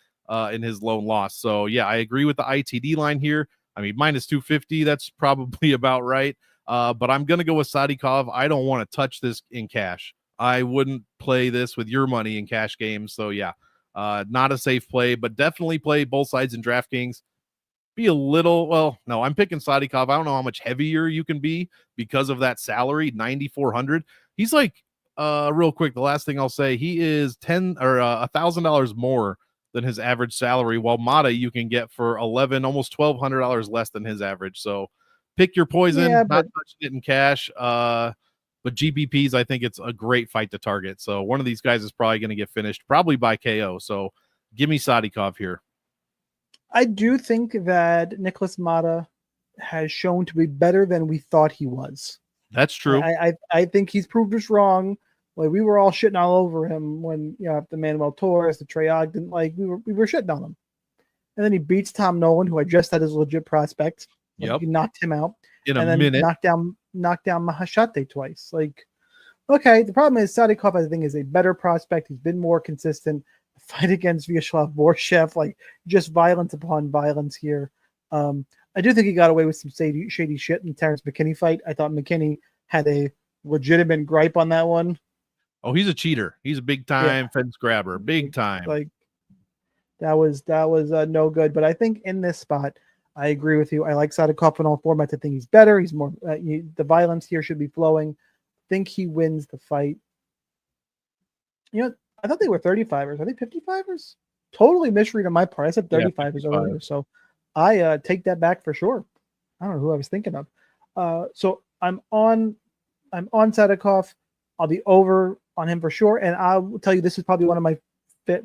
in his lone loss. So yeah, I agree with the ITD line here. I mean, minus 250, that's probably about right. But I'm going to go with Sadikov. I don't want to touch this in cash. I wouldn't play this with your money in cash games. So yeah, not a safe play, but definitely play both sides in DraftKings. Be a little, no, I'm picking Sadikov. I don't know how much heavier you can be because of that salary, 9,400. He's like, real quick, the last thing I'll say, he is $1,000 more than his average salary, while Mata you can get for $1,100, almost $1,200 less than his average. So pick your poison. Not touching it in cash. But GPPs, I think it's a great fight to target. So one of these guys is probably going to get finished, probably by KO. So give me Sadikov here. I do think that Nicholas Mata has shown to be better than we thought he was. That's true. I think he's proved us wrong. Like, we were all shitting all over him when, the Manuel Torres, the Trey Ogden, like, we were shitting on him. And then he beats Tom Nolan, who I just had as a legit prospect. Like, he knocked him out in a minute. Knocked down Mahashate twice. Like, okay, the problem is Sadikov, I think, is a better prospect. He's been more consistent. The fight against Vyacheslav Borshev, like, just violence upon violence here. I do think he got away with some shady shit in the Terrence McKinney fight. I thought McKinney had a legitimate gripe on that one. Oh, he's a cheater. He's a big time fence grabber. Big time. Like, that was no good. But I think in this spot, I agree with you. I like Sadikov in all formats. I think he's better. He's more. The violence here should be flowing. I think he wins the fight. I thought they were 35ers. Are they 55ers? Totally misread on my part. I said 35ers earlier. So I take that back for sure. I don't know who I was thinking of. So I'm on Sadikov. I'll be over on him for sure. And I'll tell you, this is probably one of my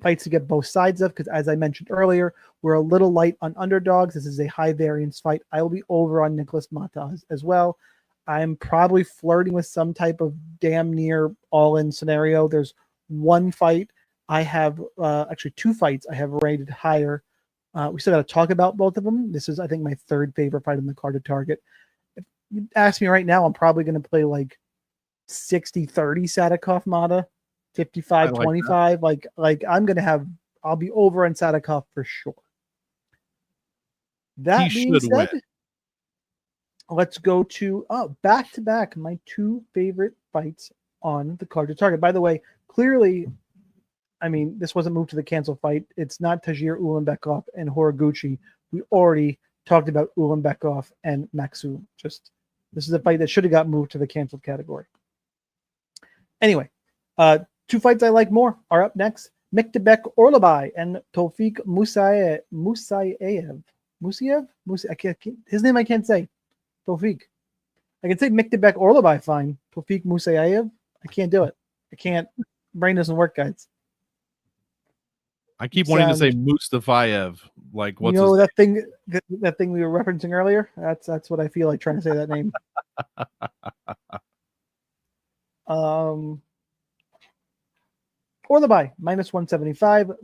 fights to get both sides of, because as I mentioned earlier, we're a little light on underdogs. This is a high variance fight. I will be over on Nicholas Mata as well. I'm probably flirting with some type of damn near all-in scenario. There's one fight I have, actually 2 fights I have rated higher. We still got to talk about both of them. This is, I think, my 3rd favorite fight on the card to target. If you ask me right now, I'm probably going to play like 60-30 Sadikov Mata, 55-25. Like I'm going to have, I'll be over on Sadikov for sure. That being said, let's go to back to back my 2 favorite fights on the card to target. By the way, clearly, I mean, this wasn't moved to the cancel fight. It's not Tajir Ulanbekov and Horiguchi. We already talked about Ulanbekov and Maxu. This is a fight that should have got moved to the canceled category. Anyway, 2 fights I like more are up next. Miktebek Orlabai and Tofik Musayev. His name I can't say. Tofik. I can say Miktebek Orlabai fine. Tofik Musayev. I can't do it. I can't. Brain doesn't work, guys. I keep wanting to say Mustafayev. Like, what's his that thing we were referencing earlier? That's what I feel like trying to say that name. Orlabai, -175.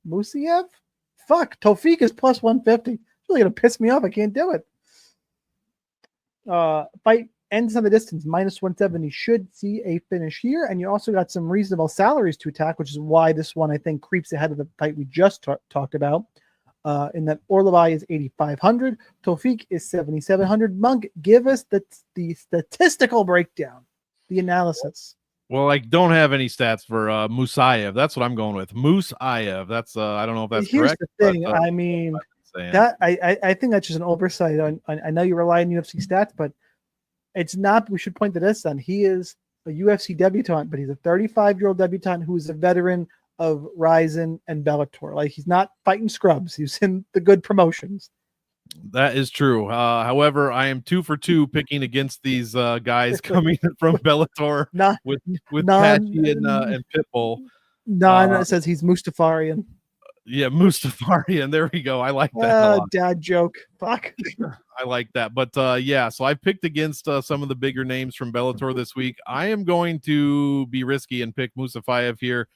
Musayev. Fuck. Tofik is +150. It's really going to piss me off. I can't do it. Fight ends on the distance, -170. Should see a finish here. And you also got some reasonable salaries to attack, which is why this one, I think, creeps ahead of the fight we just talked about. In that Orlabai is 8,500. Tofik is 7,700. Monk, give us the statistical breakdown, the analysis. Well, I don't have any stats for Musayev. That's what I'm going with. Musayev. That's I don't know if that's correct. Here's the thing. But, I mean, that I think that's just an oversight. I know you rely on UFC stats, but it's not. We should point to this. Then he is a UFC debutant, but he's a 35-year-old debutant who is a veteran of Ryzen and Bellator. Like, he's not fighting scrubs. He's in the good promotions. That is true. However, I am 2 for 2 picking against these guys coming from Bellator with Patchy and Pitbull. Says he's Mustafarian. Yeah, Mustafarian. There we go. I like that. Dad joke. Fuck. I like that. But yeah, so I picked against some of the bigger names from Bellator this week. I am going to be risky and pick Musafayev here.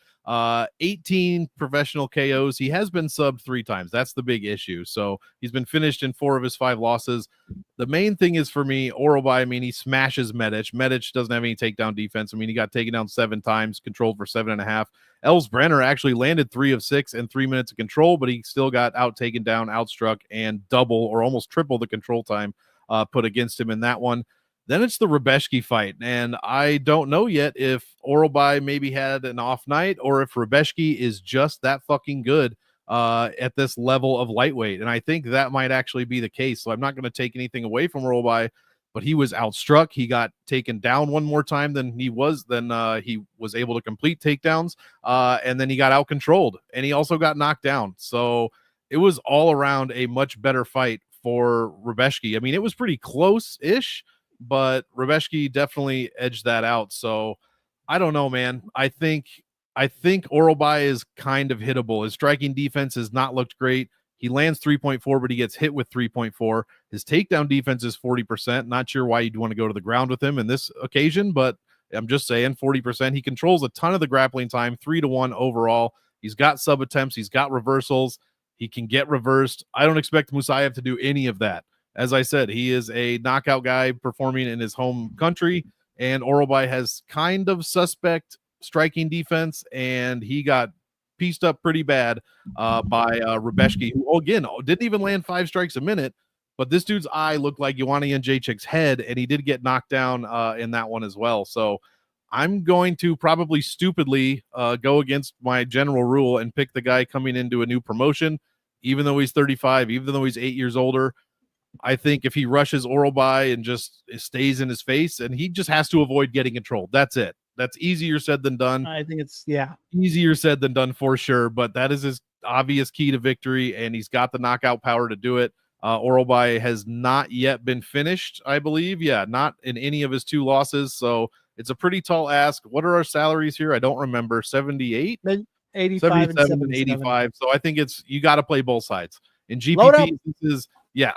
18 professional KOs. He has been subbed 3 times. That's the big issue. So he's been finished in 4 of his 5 losses. The main thing is for me, Orlabai, I mean, he smashes Medic. Medic doesn't have any takedown defense. I mean, he got taken down 7 times, controlled for 7.5. Els Brenner actually landed 3 of 6 in 3 minutes of control, but he still got taken down, outstruck, and double or almost triple the control time put against him in that one. Then it's the Rebeshki fight, and I don't know yet if Orlabai maybe had an off night or if Rebeshki is just that fucking good at this level of lightweight, and I think that might actually be the case. So I'm not going to take anything away from Orlabai, but he was outstruck. He got taken down one more time than he was able to complete takedowns, and then he got out-controlled, and he also got knocked down. So it was all around a much better fight for Rebeshki. I mean, it was pretty close-ish, but Rebeshki definitely edged that out. So I don't know, man. I think Orlabai is kind of hittable. His striking defense has not looked great. He lands 3.4, but he gets hit with 3.4. His takedown defense is 40%. Not sure why you'd want to go to the ground with him in this occasion, but I'm just saying 40%. He controls a ton of the grappling time, 3-1 overall. He's got sub attempts. He's got reversals. He can get reversed. I don't expect Musayev to do any of that. As I said, he is a knockout guy performing in his home country, and Orlabai has kind of suspect striking defense, and he got pieced up pretty bad by Rebeshki, who, again, didn't even land 5 strikes a minute, but this dude's eye looked like Ioana Jędrzejczyk's head, and he did get knocked down in that one as well. So I'm going to probably stupidly go against my general rule and pick the guy coming into a new promotion, even though he's 35, even though he's 8 years older. I think if he rushes Orlabai and just stays in his face, and he just has to avoid getting controlled. That's it. That's easier said than done. I think it's, easier said than done for sure, but that is his obvious key to victory, and he's got the knockout power to do it. Orlabai has not yet been finished, I believe. Yeah, not in any of his 2 losses, so it's a pretty tall ask. What are our salaries here? I don't remember. 78? 85 77 and 85. So I think you got to play both sides. In GPP,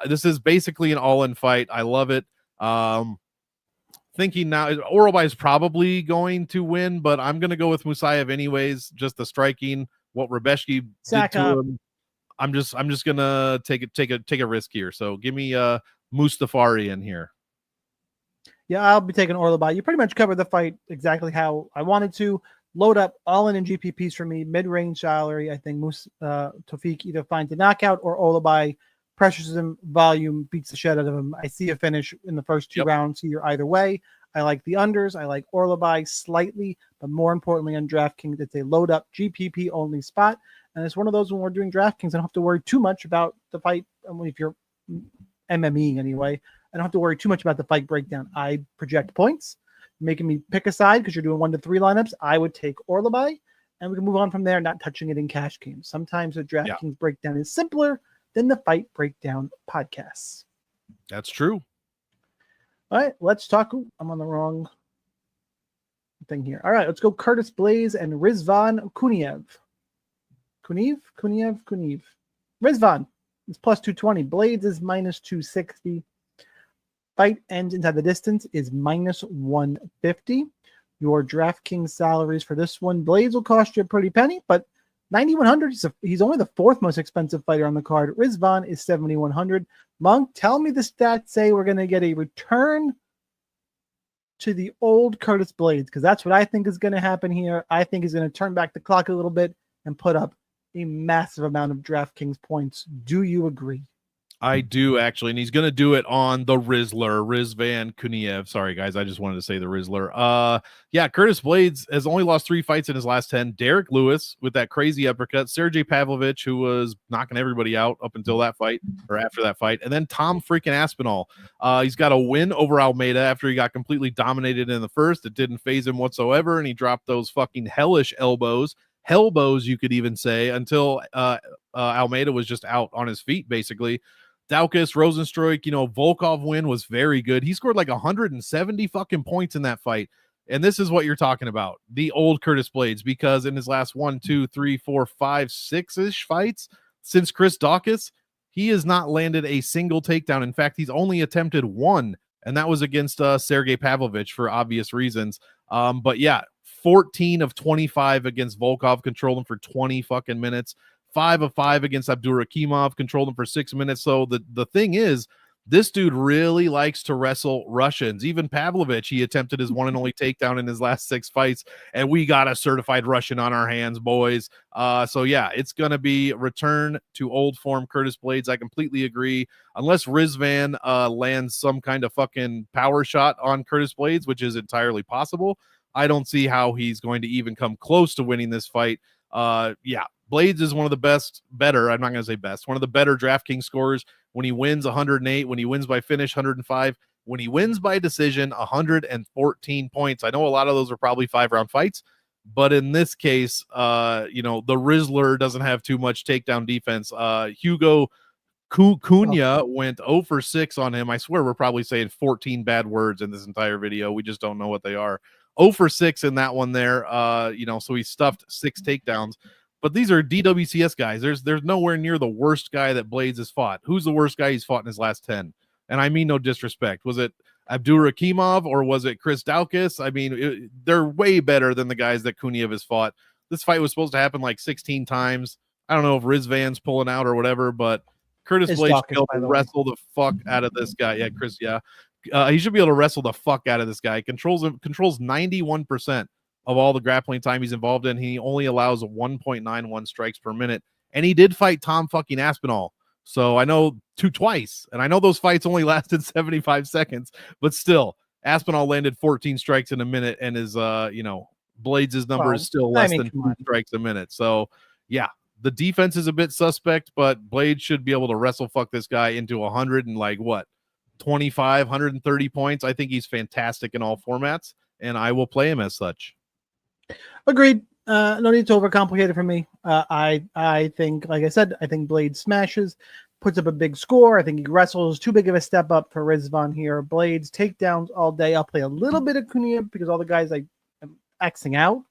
this is basically an all-in fight. I love it. Thinking now, Orlabai is probably going to win, but I'm going to go with Musayev anyways. Just the striking, what Rebeshki did to him. I'm just going to take a risk here. So give me Mustafarian here. Yeah, I'll be taking Orlabai. You pretty much covered the fight exactly how I wanted to. Load up all in GPPs for me, mid-range salary. I think Tofik either finds a knockout or Orlabai pressures him, volume, beats the shit out of him. I see a finish in the first 2 rounds here either way. I like the unders. I like Orlabai slightly, but more importantly on DraftKings, it's a load up GPP only spot. And it's one of those when we're doing DraftKings, I don't have to worry too much about the fight. If you're MMEing anyway, I don't have to worry too much about the fight breakdown. I project points, making me pick a side because you're doing 1 to 3 lineups. I would take Orlabai, and we can move on from there, not touching it in cash games. Sometimes the DraftKings breakdown is simpler than the fight breakdown podcasts. That's true. All right, let's talk. I'm on the wrong thing here. All right, let's go Curtis Blaze and Rizvan Kuniev. Kuniev. Rizvan is plus 220. Blades is minus 260. Fight ends inside the distance is minus 150. Your DraftKings salaries for this one. Blades will cost you a pretty penny, but 9,100. He's only the fourth most expensive fighter on the card. Rizvan is 7,100. Monk, tell me the stats say we're going to get a return to the old Curtis Blades, because that's what I think is going to happen here. I think he's going to turn back the clock a little bit and put up a massive amount of DraftKings points. Do you agree? I do, actually, and he's going to do it on the Rizvan Kuniev. Sorry, guys, I just wanted to say the Rizzler. Yeah, Curtis Blades has only lost 3 fights in his last 10. Derek Lewis with that crazy uppercut. Sergey Pavlovich, who was knocking everybody out up until that fight, or after that fight. And then Tom freaking Aspinall. He's got a win over Almeida after he got completely dominated in the first. It didn't phase him whatsoever, and he dropped those fucking hellish elbows, you could even say, until Almeida was just out on his feet, basically. Daukaus, Rosenstruik, Volkov win was very good. He scored like 170 fucking points in that fight. And this is what you're talking about. The old Curtis Blades, because in his last 1, 2, 3, 4, 5, 6-ish fights since Chris Daukaus, he has not landed a single takedown. In fact, he's only attempted 1, and that was against Sergey Pavlovich for obvious reasons. But yeah, 14 of 25 against Volkov, controlled him for 20 fucking minutes. 5 of 5 against Abdurakhimov, controlled him for 6 minutes. So the thing is, this dude really likes to wrestle Russians. Even Pavlovich, he attempted his one and only takedown in his last 6 fights, and we got a certified Russian on our hands, boys. So yeah, it's going to be return to old form Curtis Blades. I completely agree. Unless Rizvan lands some kind of fucking power shot on Curtis Blades, which is entirely possible, I don't see how he's going to even come close to winning this fight. Yeah, Blades is one of the I'm not going to say best, one of the better DraftKings scorers. When he wins, 108. When he wins by finish, 105. When he wins by decision, 114 points. I know a lot of those are probably 5-round fights, but in this case, the Rizzler doesn't have too much takedown defense. Hugo Cunha went 0 for 6 on him. I swear we're probably saying 14 bad words in this entire video. We just don't know what they are. 0 for 6 in that one there. So he stuffed 6 takedowns. But these are DWCS guys. There's nowhere near the worst guy that Blades has fought. Who's the worst guy he's fought in his last 10? And I mean no disrespect. Was it Abdurakhimov or was it Chris Daukaus? I mean, they're way better than the guys that Kuniev has fought. This fight was supposed to happen like 16 times. I don't know if Rizvan's pulling out or whatever, but Curtis Blades should be able to wrestle the fuck out of this guy. Yeah, Chris, yeah. He should be able to wrestle the fuck out of this guy. Controls 91% of all the grappling time he's involved in. He only allows 1.91 strikes per minute. And he did fight Tom fucking Aspinall. So I know twice. And I know those fights only lasted 75 seconds. But still, Aspinall landed 14 strikes in a minute. And his, Blades' number is still less than 2 strikes a minute. So, yeah, the defense is a bit suspect. But Blades should be able to wrestle fuck this guy into 100 and 25, 130 points. I think he's fantastic in all formats. And I will play him as such. Agreed. No need to overcomplicate it for me. I think, like I said, I think Blades smashes, puts up a big score. I think he wrestles. Too big of a step up for Rizvan here. Blades takedowns all day. I'll play a little bit of Kuniev because all the guys I'm Xing out.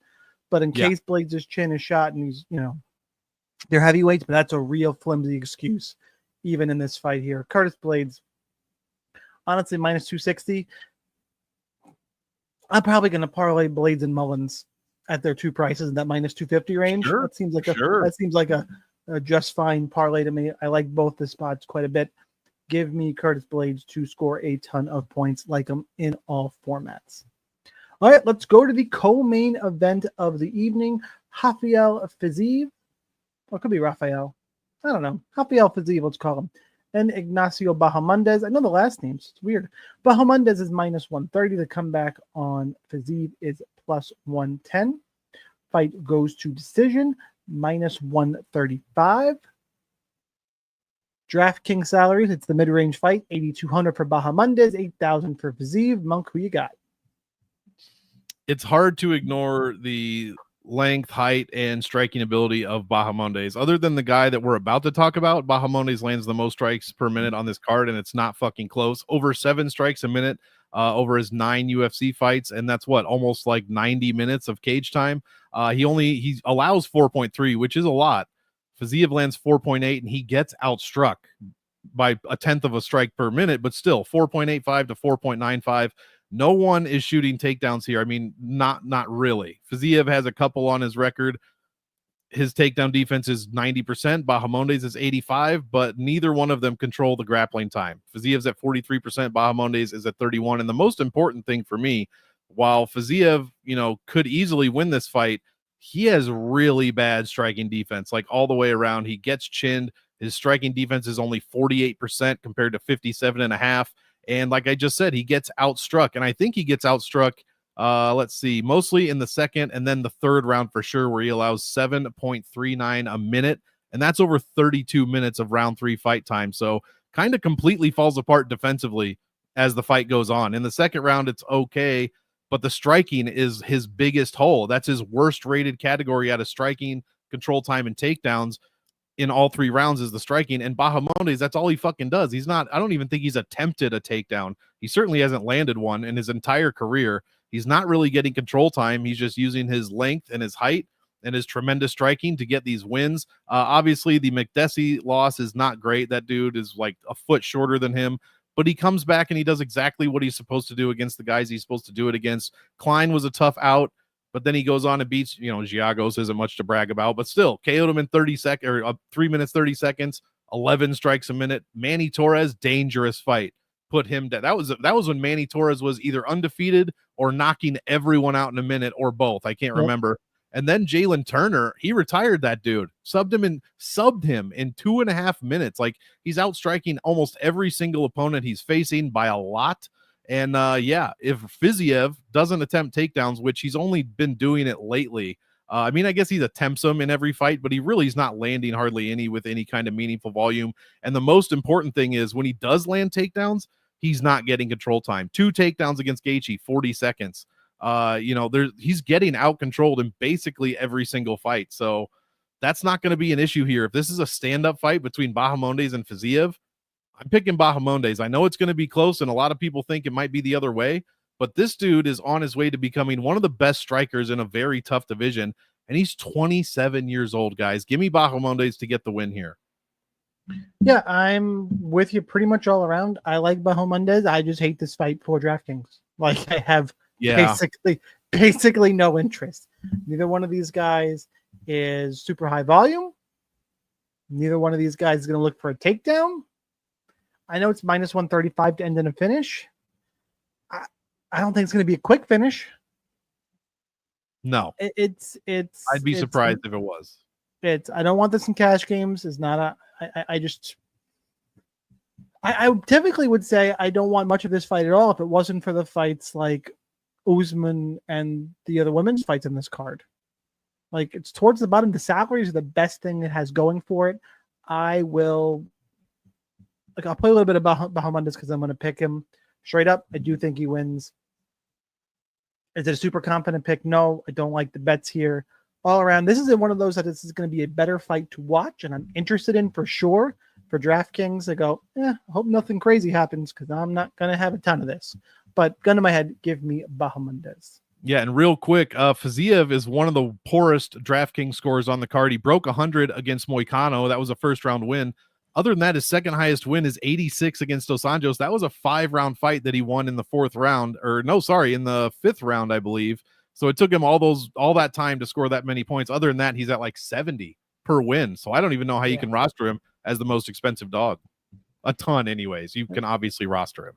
But in case Blades' chin is shot and he's, they're heavyweights, but that's a real flimsy excuse, even in this fight here. Curtis Blades, honestly, minus 260. I'm probably going to parlay Blades and Mullins at their 2 prices in that minus 250 range. Sure, that seems like a just fine parlay to me. I like both the spots quite a bit. Give me Curtis Blades to score a ton of points, like him in all formats. All right, let's go to the co-main event of the evening. Rafael Fiziev, or it could be Rafael. I don't know. Rafael Fiziev, let's call him. And Ignacio Bahamondes. I know the last names. It's weird. Bahamondes is minus 130. The comeback on Fiziev is plus 110. Fight goes to decision, minus 135. DraftKings salaries, it's the mid-range fight, 8,200 for Bahamondes, 8,000 for Fiziev. Monk, who you got? It's hard to ignore the length, height, and striking ability of Bahamondes. Other than the guy that we're about to talk about, Bahamondes lands the most strikes per minute on this card, and it's not fucking close. Over 7 strikes a minute over his 9 UFC fights, and that's almost like 90 minutes of cage time. He allows 4.3, which is a lot, Fiziev lands 4.8, and he gets outstruck by 1/10 of a strike per minute, but still 4.85 to 4.95. No one is shooting takedowns here. I mean, not really. Fiziev has a couple on his record. His takedown defense is 90%. Bahamondes is 85, but neither one of them control the grappling time. Fiziev's at 43%. Bahamondes is at 31. And the most important thing for me, while Fiziev, could easily win this fight, he has really bad striking defense, like all the way around. He gets chinned. His striking defense is only 48% compared to 57.5. And like I just said, he gets outstruck. And I think he gets outstruck, mostly in the second and then the third round for sure, where he allows 7.39 a minute. And that's over 32 minutes of round 3 fight time. So kind of completely falls apart defensively as the fight goes on. In the second round, it's okay, but the striking is his biggest hole. That's his worst rated category out of striking, control time, and takedowns in all 3 rounds is the striking. And Bahamondes, that's all he fucking does. I don't even think he's attempted a takedown. He certainly hasn't landed one in his entire career. He's not really getting control time. He's just using his length and his height and his tremendous striking to get these wins. Obviously, the McDessie loss is not great. That dude is like a foot shorter than him, but he comes back and he does exactly what he's supposed to do against the guys he's supposed to do it against. Klein was a tough out, but then he goes on and beats, Giagos isn't much to brag about, but still KO'd him in 3 minutes, 30 seconds, 11 strikes a minute. Manny Torres, dangerous fight. Put him dead. That was when Manny Torres was either undefeated or knocking everyone out in a minute, or both. I can't remember. And then Jalen Turner, he retired that dude, subbed him in 2.5 minutes. Like, he's outstriking almost every single opponent he's facing by a lot. And if Fiziev doesn't attempt takedowns, which he's only been doing it lately, I guess he attempts them in every fight, but he really is not landing hardly any with any kind of meaningful volume. And the most important thing is when he does land takedowns, he's not getting control time. 2 takedowns against Gaethje, 40 seconds. He's getting out controlled in basically every single fight. So that's not going to be an issue here. If this is a stand-up fight between Bahamondes and Fiziev, I'm picking Bahamondes. I know it's going to be close, and a lot of people think it might be the other way, but this dude is on his way to becoming one of the best strikers in a very tough division, and he's 27 years old, guys. Give me Bahamondes to get the win here. Yeah, I'm with you pretty much all around. I like Bahamondes. I just hate this fight for DraftKings. Like, I have basically no interest. Neither one of these guys is super high volume. Neither one of these guys is going to look for a takedown. I know it's minus 135 to end in a finish. I don't think it's going to be a quick finish. No, it's. I'd be surprised if it was. I don't want this in cash games. It's not a. I typically would say I don't want much of this fight at all if it wasn't for the fights like Usman and the other women's fights in this card. Like, it's towards the bottom. The salaries are the best thing it has going for it. I'll play a little bit about Bahamondes because I'm going to pick him straight up. I do think he wins. Is it a super confident pick? No, I don't like the bets here. All around, this is one of those that this is going to be a better fight to watch, and I'm interested in for sure. For DraftKings, I go, I hope nothing crazy happens because I'm not going to have a ton of this. But gun to my head, give me Bahamondes. Yeah, and real quick, Fiziev is one of the poorest DraftKings scores on the card. He broke 100 against Moicano. That was a first-round win. Other than that, his second highest win is 86 against Dos Anjos. That was a 5-round fight that he won in the in the 5th round, I believe. So it took him all that time to score that many points. Other than that, he's at like 70 per win. So I don't even know how you can roster him as the most expensive dog. A ton, anyways. You can obviously roster him.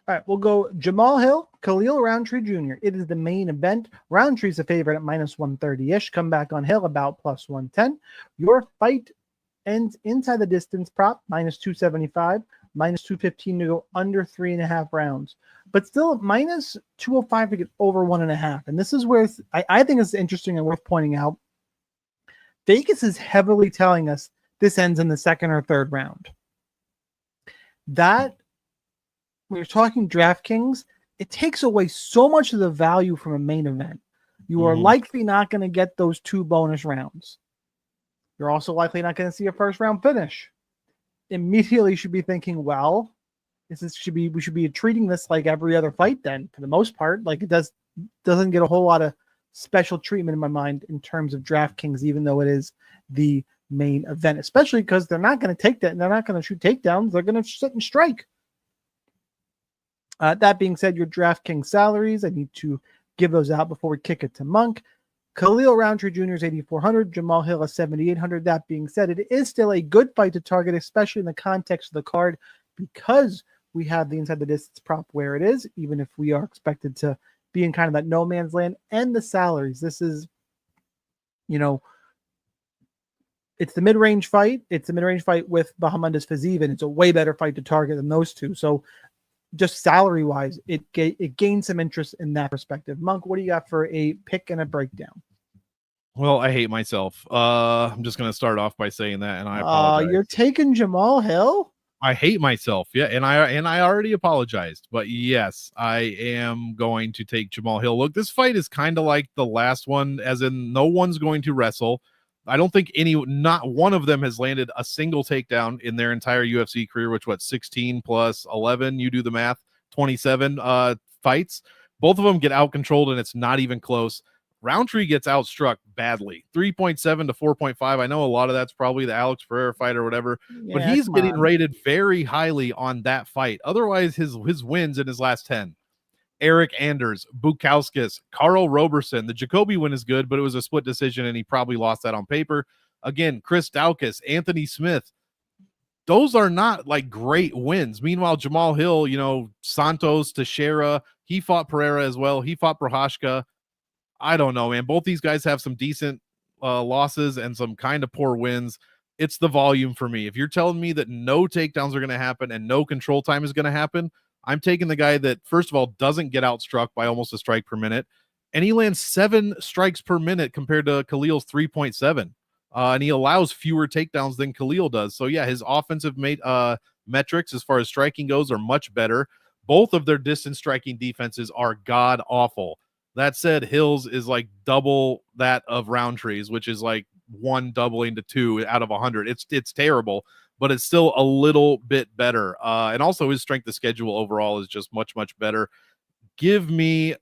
All right, we'll go Jamal Hill, Khalil Roundtree Jr. It is the main event. Roundtree's a favorite at minus 130-ish. Come back on Hill about plus 110. Your fight ends inside the distance prop, minus 275, minus 215 to go under 3.5 rounds. But still minus 205 to get over 1.5. And this is where I think it's interesting and worth pointing out. Vegas is heavily telling us this ends in the 2nd or 3rd round. That, when you're talking DraftKings, it takes away so much of the value from a main event. You are likely not going to get those 2 bonus rounds. You're also likely not going to see a first round finish. Immediately you should be thinking, well, we should be treating this like every other fight then, for the most part. Like, it doesn't get a whole lot of special treatment in my mind in terms of DraftKings, even though it is the main event, especially because they're not going to take that. They're not going to shoot takedowns. They're going to sit and strike. That being said, your DraftKings salaries, I need to give those out before we kick it to Monk. Khalil Roundtree Jr. is 8,400. Jamal Hill is 7,800. That being said, it is still a good fight to target, especially in the context of the card, because we have the inside the distance prop where it is, even if we are expected to be in kind of that no man's land, and the salaries. This is, it's the mid-range fight. It's a mid-range fight with Bahamondes Fiziev, and it's a way better fight to target than those two. So just salary-wise, it gains some interest in that perspective. Monk, what do you got for a pick and a breakdown? Well, I hate myself. I'm just going to start off by saying that, and I apologize. You're taking Jamal Hill? I hate myself. Yeah, and I already apologized. But yes, I am going to take Jamal Hill. Look, this fight is kind of like the last one, as in no one's going to wrestle. I don't think not one of them has landed a single takedown in their entire UFC career, which 16 plus 11, you do the math, 27 fights. Both of them get out controlled, and it's not even close. Roundtree gets outstruck badly, 3.7 to 4.5. I know a lot of that's probably the Alex Pereira fight or whatever, but he's getting rated very highly on that fight. Otherwise, his wins in his last 10. Eric Anders, Bukauskas, Carl Roberson. The Jacoby win is good, but it was a split decision, and he probably lost that on paper. Again, Chris Daukaus, Anthony Smith. Those are not like great wins. Meanwhile, Jamal Hill, Santos, Teixeira, he fought Pereira as well. He fought Prohashka. I don't know, man. Both these guys have some decent losses and some kind of poor wins. It's the volume for me. If you're telling me that no takedowns are going to happen and no control time is going to happen, I'm taking the guy that, first of all, doesn't get outstruck by almost a strike per minute, and he lands 7 strikes per minute compared to Khalil's 3.7, and he allows fewer takedowns than Khalil does. So, yeah, his offensive metrics as far as striking goes are much better. Both of their distance striking defenses are god-awful. That said, Hills is like double that of Roundtree's, which is like 1 doubling to 2 out of 100. It's terrible, but it's still a little bit better. And also his strength of schedule overall is just much, much better. Give me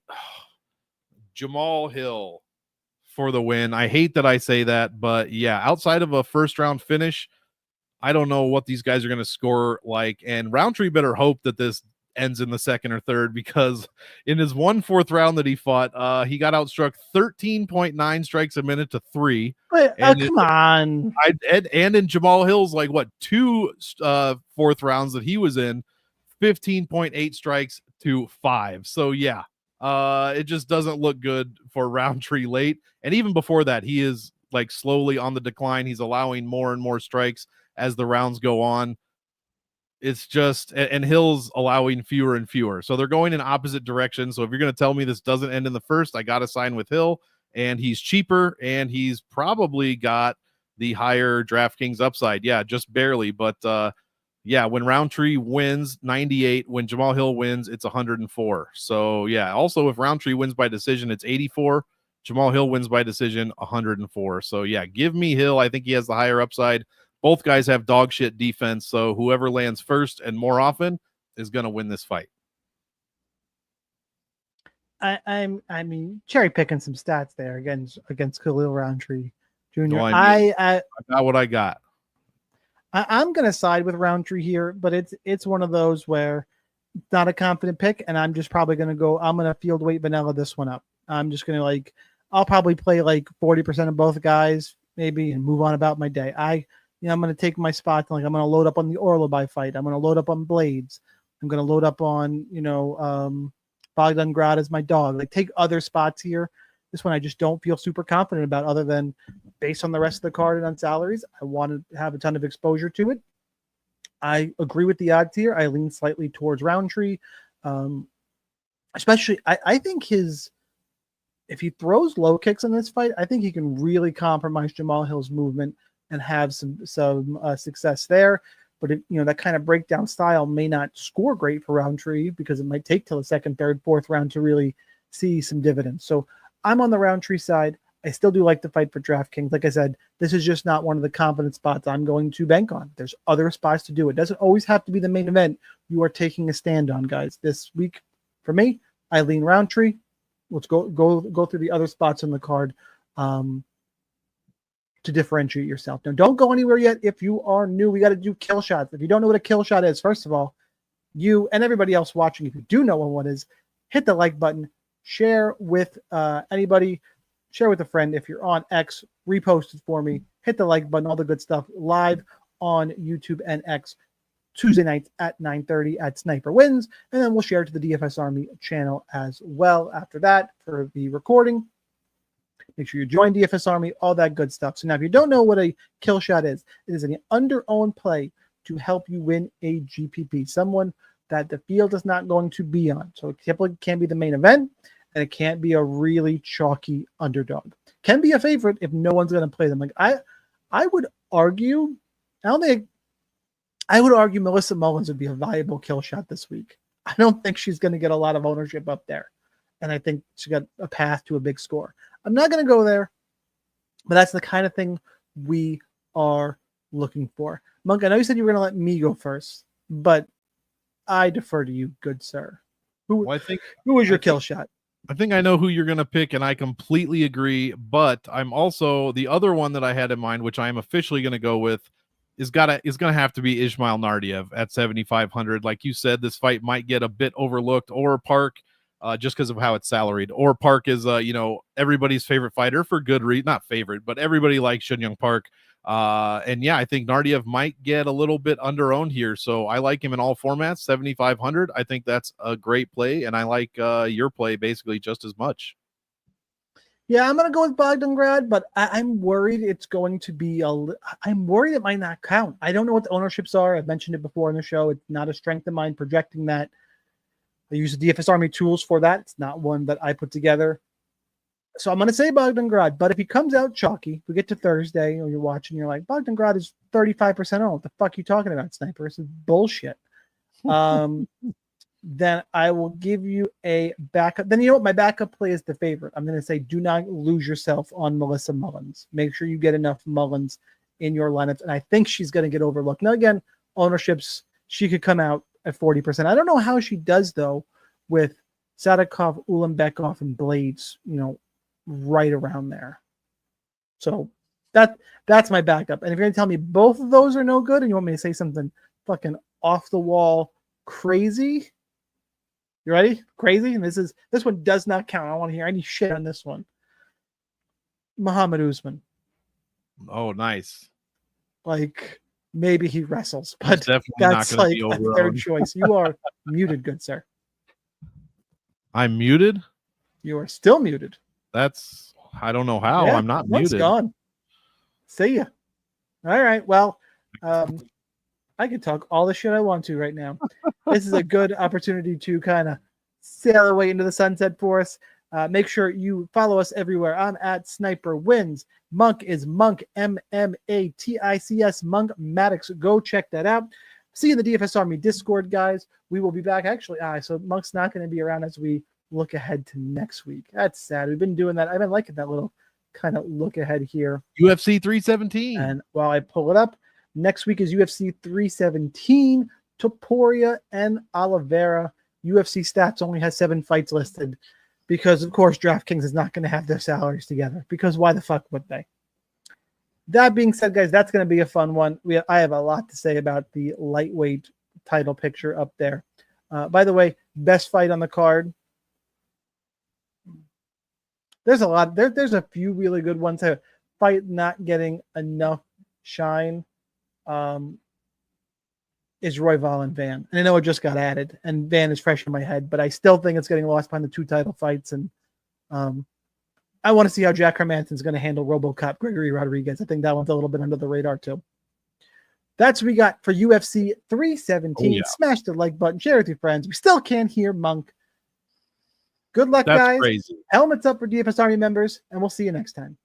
Jamal Hill for the win. I hate that I say that, but yeah, outside of a first round finish, I don't know what these guys are going to score like. And Roundtree better hope that this ends in the second or third, because in his 1/4 round that he fought, he got outstruck 13.9 strikes a minute to 3. Wait, come on. And in Jamal Hill's 2 fourth rounds that he was in, 15.8 strikes to 5. So yeah, it just doesn't look good for Roundtree late. And even before that, he is slowly on the decline. He's allowing more and more strikes as the rounds go on. It's just, and Hill's allowing fewer and fewer. So they're going in opposite directions. So if you're going to tell me this doesn't end in the first, I got to sign with Hill, and he's cheaper, and he's probably got the higher DraftKings upside. Yeah, just barely. But yeah, when Roundtree wins, 98. When Jamal Hill wins, it's 104. So yeah, also if Roundtree wins by decision, it's 84. Jamal Hill wins by decision, 104. So yeah, give me Hill. I think he has the higher upside. Both guys have dog shit defense, so whoever lands first and more often is going to win this fight. I mean, cherry picking some stats there against Khalil Roundtree Jr. No, I got what I got. I'm going to side with Roundtree here, but it's one of those where it's not a confident pick, and I'm just probably going to go. I'm going to field weight vanilla this one up. I'm just going to I'll probably play 40% of both guys maybe and move on about my day. I'm going to take my spots. I'm going to load up on the Orlobai fight. I'm going to load up on Blades. I'm going to load up on, Bogdan Grad as my dog. Take other spots here. This one I just don't feel super confident about, other than based on the rest of the card and on salaries. I want to have a ton of exposure to it. I agree with the odds here. I lean slightly towards Roundtree. Especially, I think if he throws low kicks in this fight, I think he can really compromise Jamal Hill's movement and have some success there. But that kind of breakdown style may not score great for Roundtree, because it might take till the second, third, fourth round to really see some dividends. So I'm on the Roundtree side. I still do like the fight for DraftKings. Like I said, this is just not one of the confident spots I'm going to bank on. There's other spots to do. It doesn't always have to be the main event you are taking a stand on, guys. This week, for me, I lean Roundtree. let's go through the other spots on the card to differentiate yourself. Now, don't go anywhere yet. If you are new, we got to do kill shots. If you don't know what a kill shot is, first of all, you and everybody else watching, if you do know what it is, hit the like button, share with anybody, share with a friend. If you're on X, repost it for me, hit the like button, all the good stuff, live on YouTube and X Tuesday nights at 9:30 at Sniper Wins, and then we'll share it to the DFS Army channel as well after that for the recording. Make sure you join DFS Army, all that good stuff. So now if you don't know what a kill shot is, it is an under-owned play to help you win a GPP, someone that the field is not going to be on. So it typically can't be the main event, and it can't be a really chalky underdog. Can be a favorite if no one's going to play them. Like I would argue, I would argue Melissa Mullins would be a valuable kill shot this week. I don't think she's going to get a lot of ownership up there, and I think she got a path to a big score. I'm not going to go there, but that's the kind of thing we are looking for. Monk, I know you said you were going to let me go first, but I defer to you, good sir. Who was your kill shot? I think I know who you're going to pick, and I completely agree, but I'm also the other one that I had in mind, which I am officially going to go with, is going to have to be Ismail Nardiev at 7,500. Like you said, this fight might get a bit overlooked, or Park, just because of how it's salaried. Or Park is, everybody's favorite fighter for good reason. Not favorite, but everybody likes Shin Young Park. And yeah, I think Nardiev might get a little bit under-owned here. So I like him in all formats, 7,500. I think that's a great play, and I like your play basically just as much. Yeah, I'm going to go with Bogdangrad, but I'm worried it's going to be I'm worried it might not count. I don't know what the ownerships are. I've mentioned it before in the show. It's not a strength of mine projecting that. I use the DFS Army tools for that. It's not one that I put together. So I'm going to say Bogdangrad, but if he comes out chalky, we get to Thursday, or you're watching, you're like, Bogdangrad is 35% owned. What the fuck are you talking about, Sniper? This is bullshit. Then I will give you a backup. Then you know what? My backup play is the favorite. I'm going to say do not lose yourself on Melissa Mullins. Make sure you get enough Mullins in your lineups, and I think she's going to get overlooked. Now, again, ownerships, she could come out at 40%. I don't know how she does, though, with Sadikov, Ulanbekov, and Blades, right around there. So that's my backup. And if you're going to tell me both of those are no good and you want me to say something fucking off the wall crazy, you ready? Crazy? And this one does not count. I don't want to hear any shit on this one. Muhammad Usman. Oh, nice. Like, maybe he wrestles, but definitely that's not like a third choice. You are muted, good sir. I'm muted? You are still muted. I don't know how. I'm not muted. Gone. See ya. All right. Well, I could talk all the shit I want to right now. This is a good opportunity to kind of sail away into the sunset for us. Make sure you follow us everywhere. I'm at Sniper Wins. Monk is Monk, MMATICS, Monk Maddox. Go check that out. See you in the DFS Army Discord, guys. We will be back. Actually, so Monk's not going to be around as we look ahead to next week. That's sad. We've been doing that. I've been liking that little kind of look ahead here. UFC 317. And while I pull it up, next week is UFC 317, Topuria and Oliveira. UFC Stats only has 7 fights listed because, of course, DraftKings is not going to have their salaries together, because why the fuck would they? That being said, guys, that's going to be a fun one. I have a lot to say about the lightweight title picture up there. By the way, best fight on the card. There's a lot. There's a few really good ones. A fight not getting enough shine is Royval and Van. And I know it just got added, and Van is fresh in my head, but I still think it's getting lost behind the 2 title fights. And I want to see how Jack Hermansson's going to handle RoboCop Gregory Rodriguez. I think that one's a little bit under the radar too. That's what we got for UFC 317. Oh, yeah. Smash the like button. Share with your friends. We still can't hear Monk. Good luck, That's guys. Crazy. Helmets up for DFS Army members, and we'll see you next time.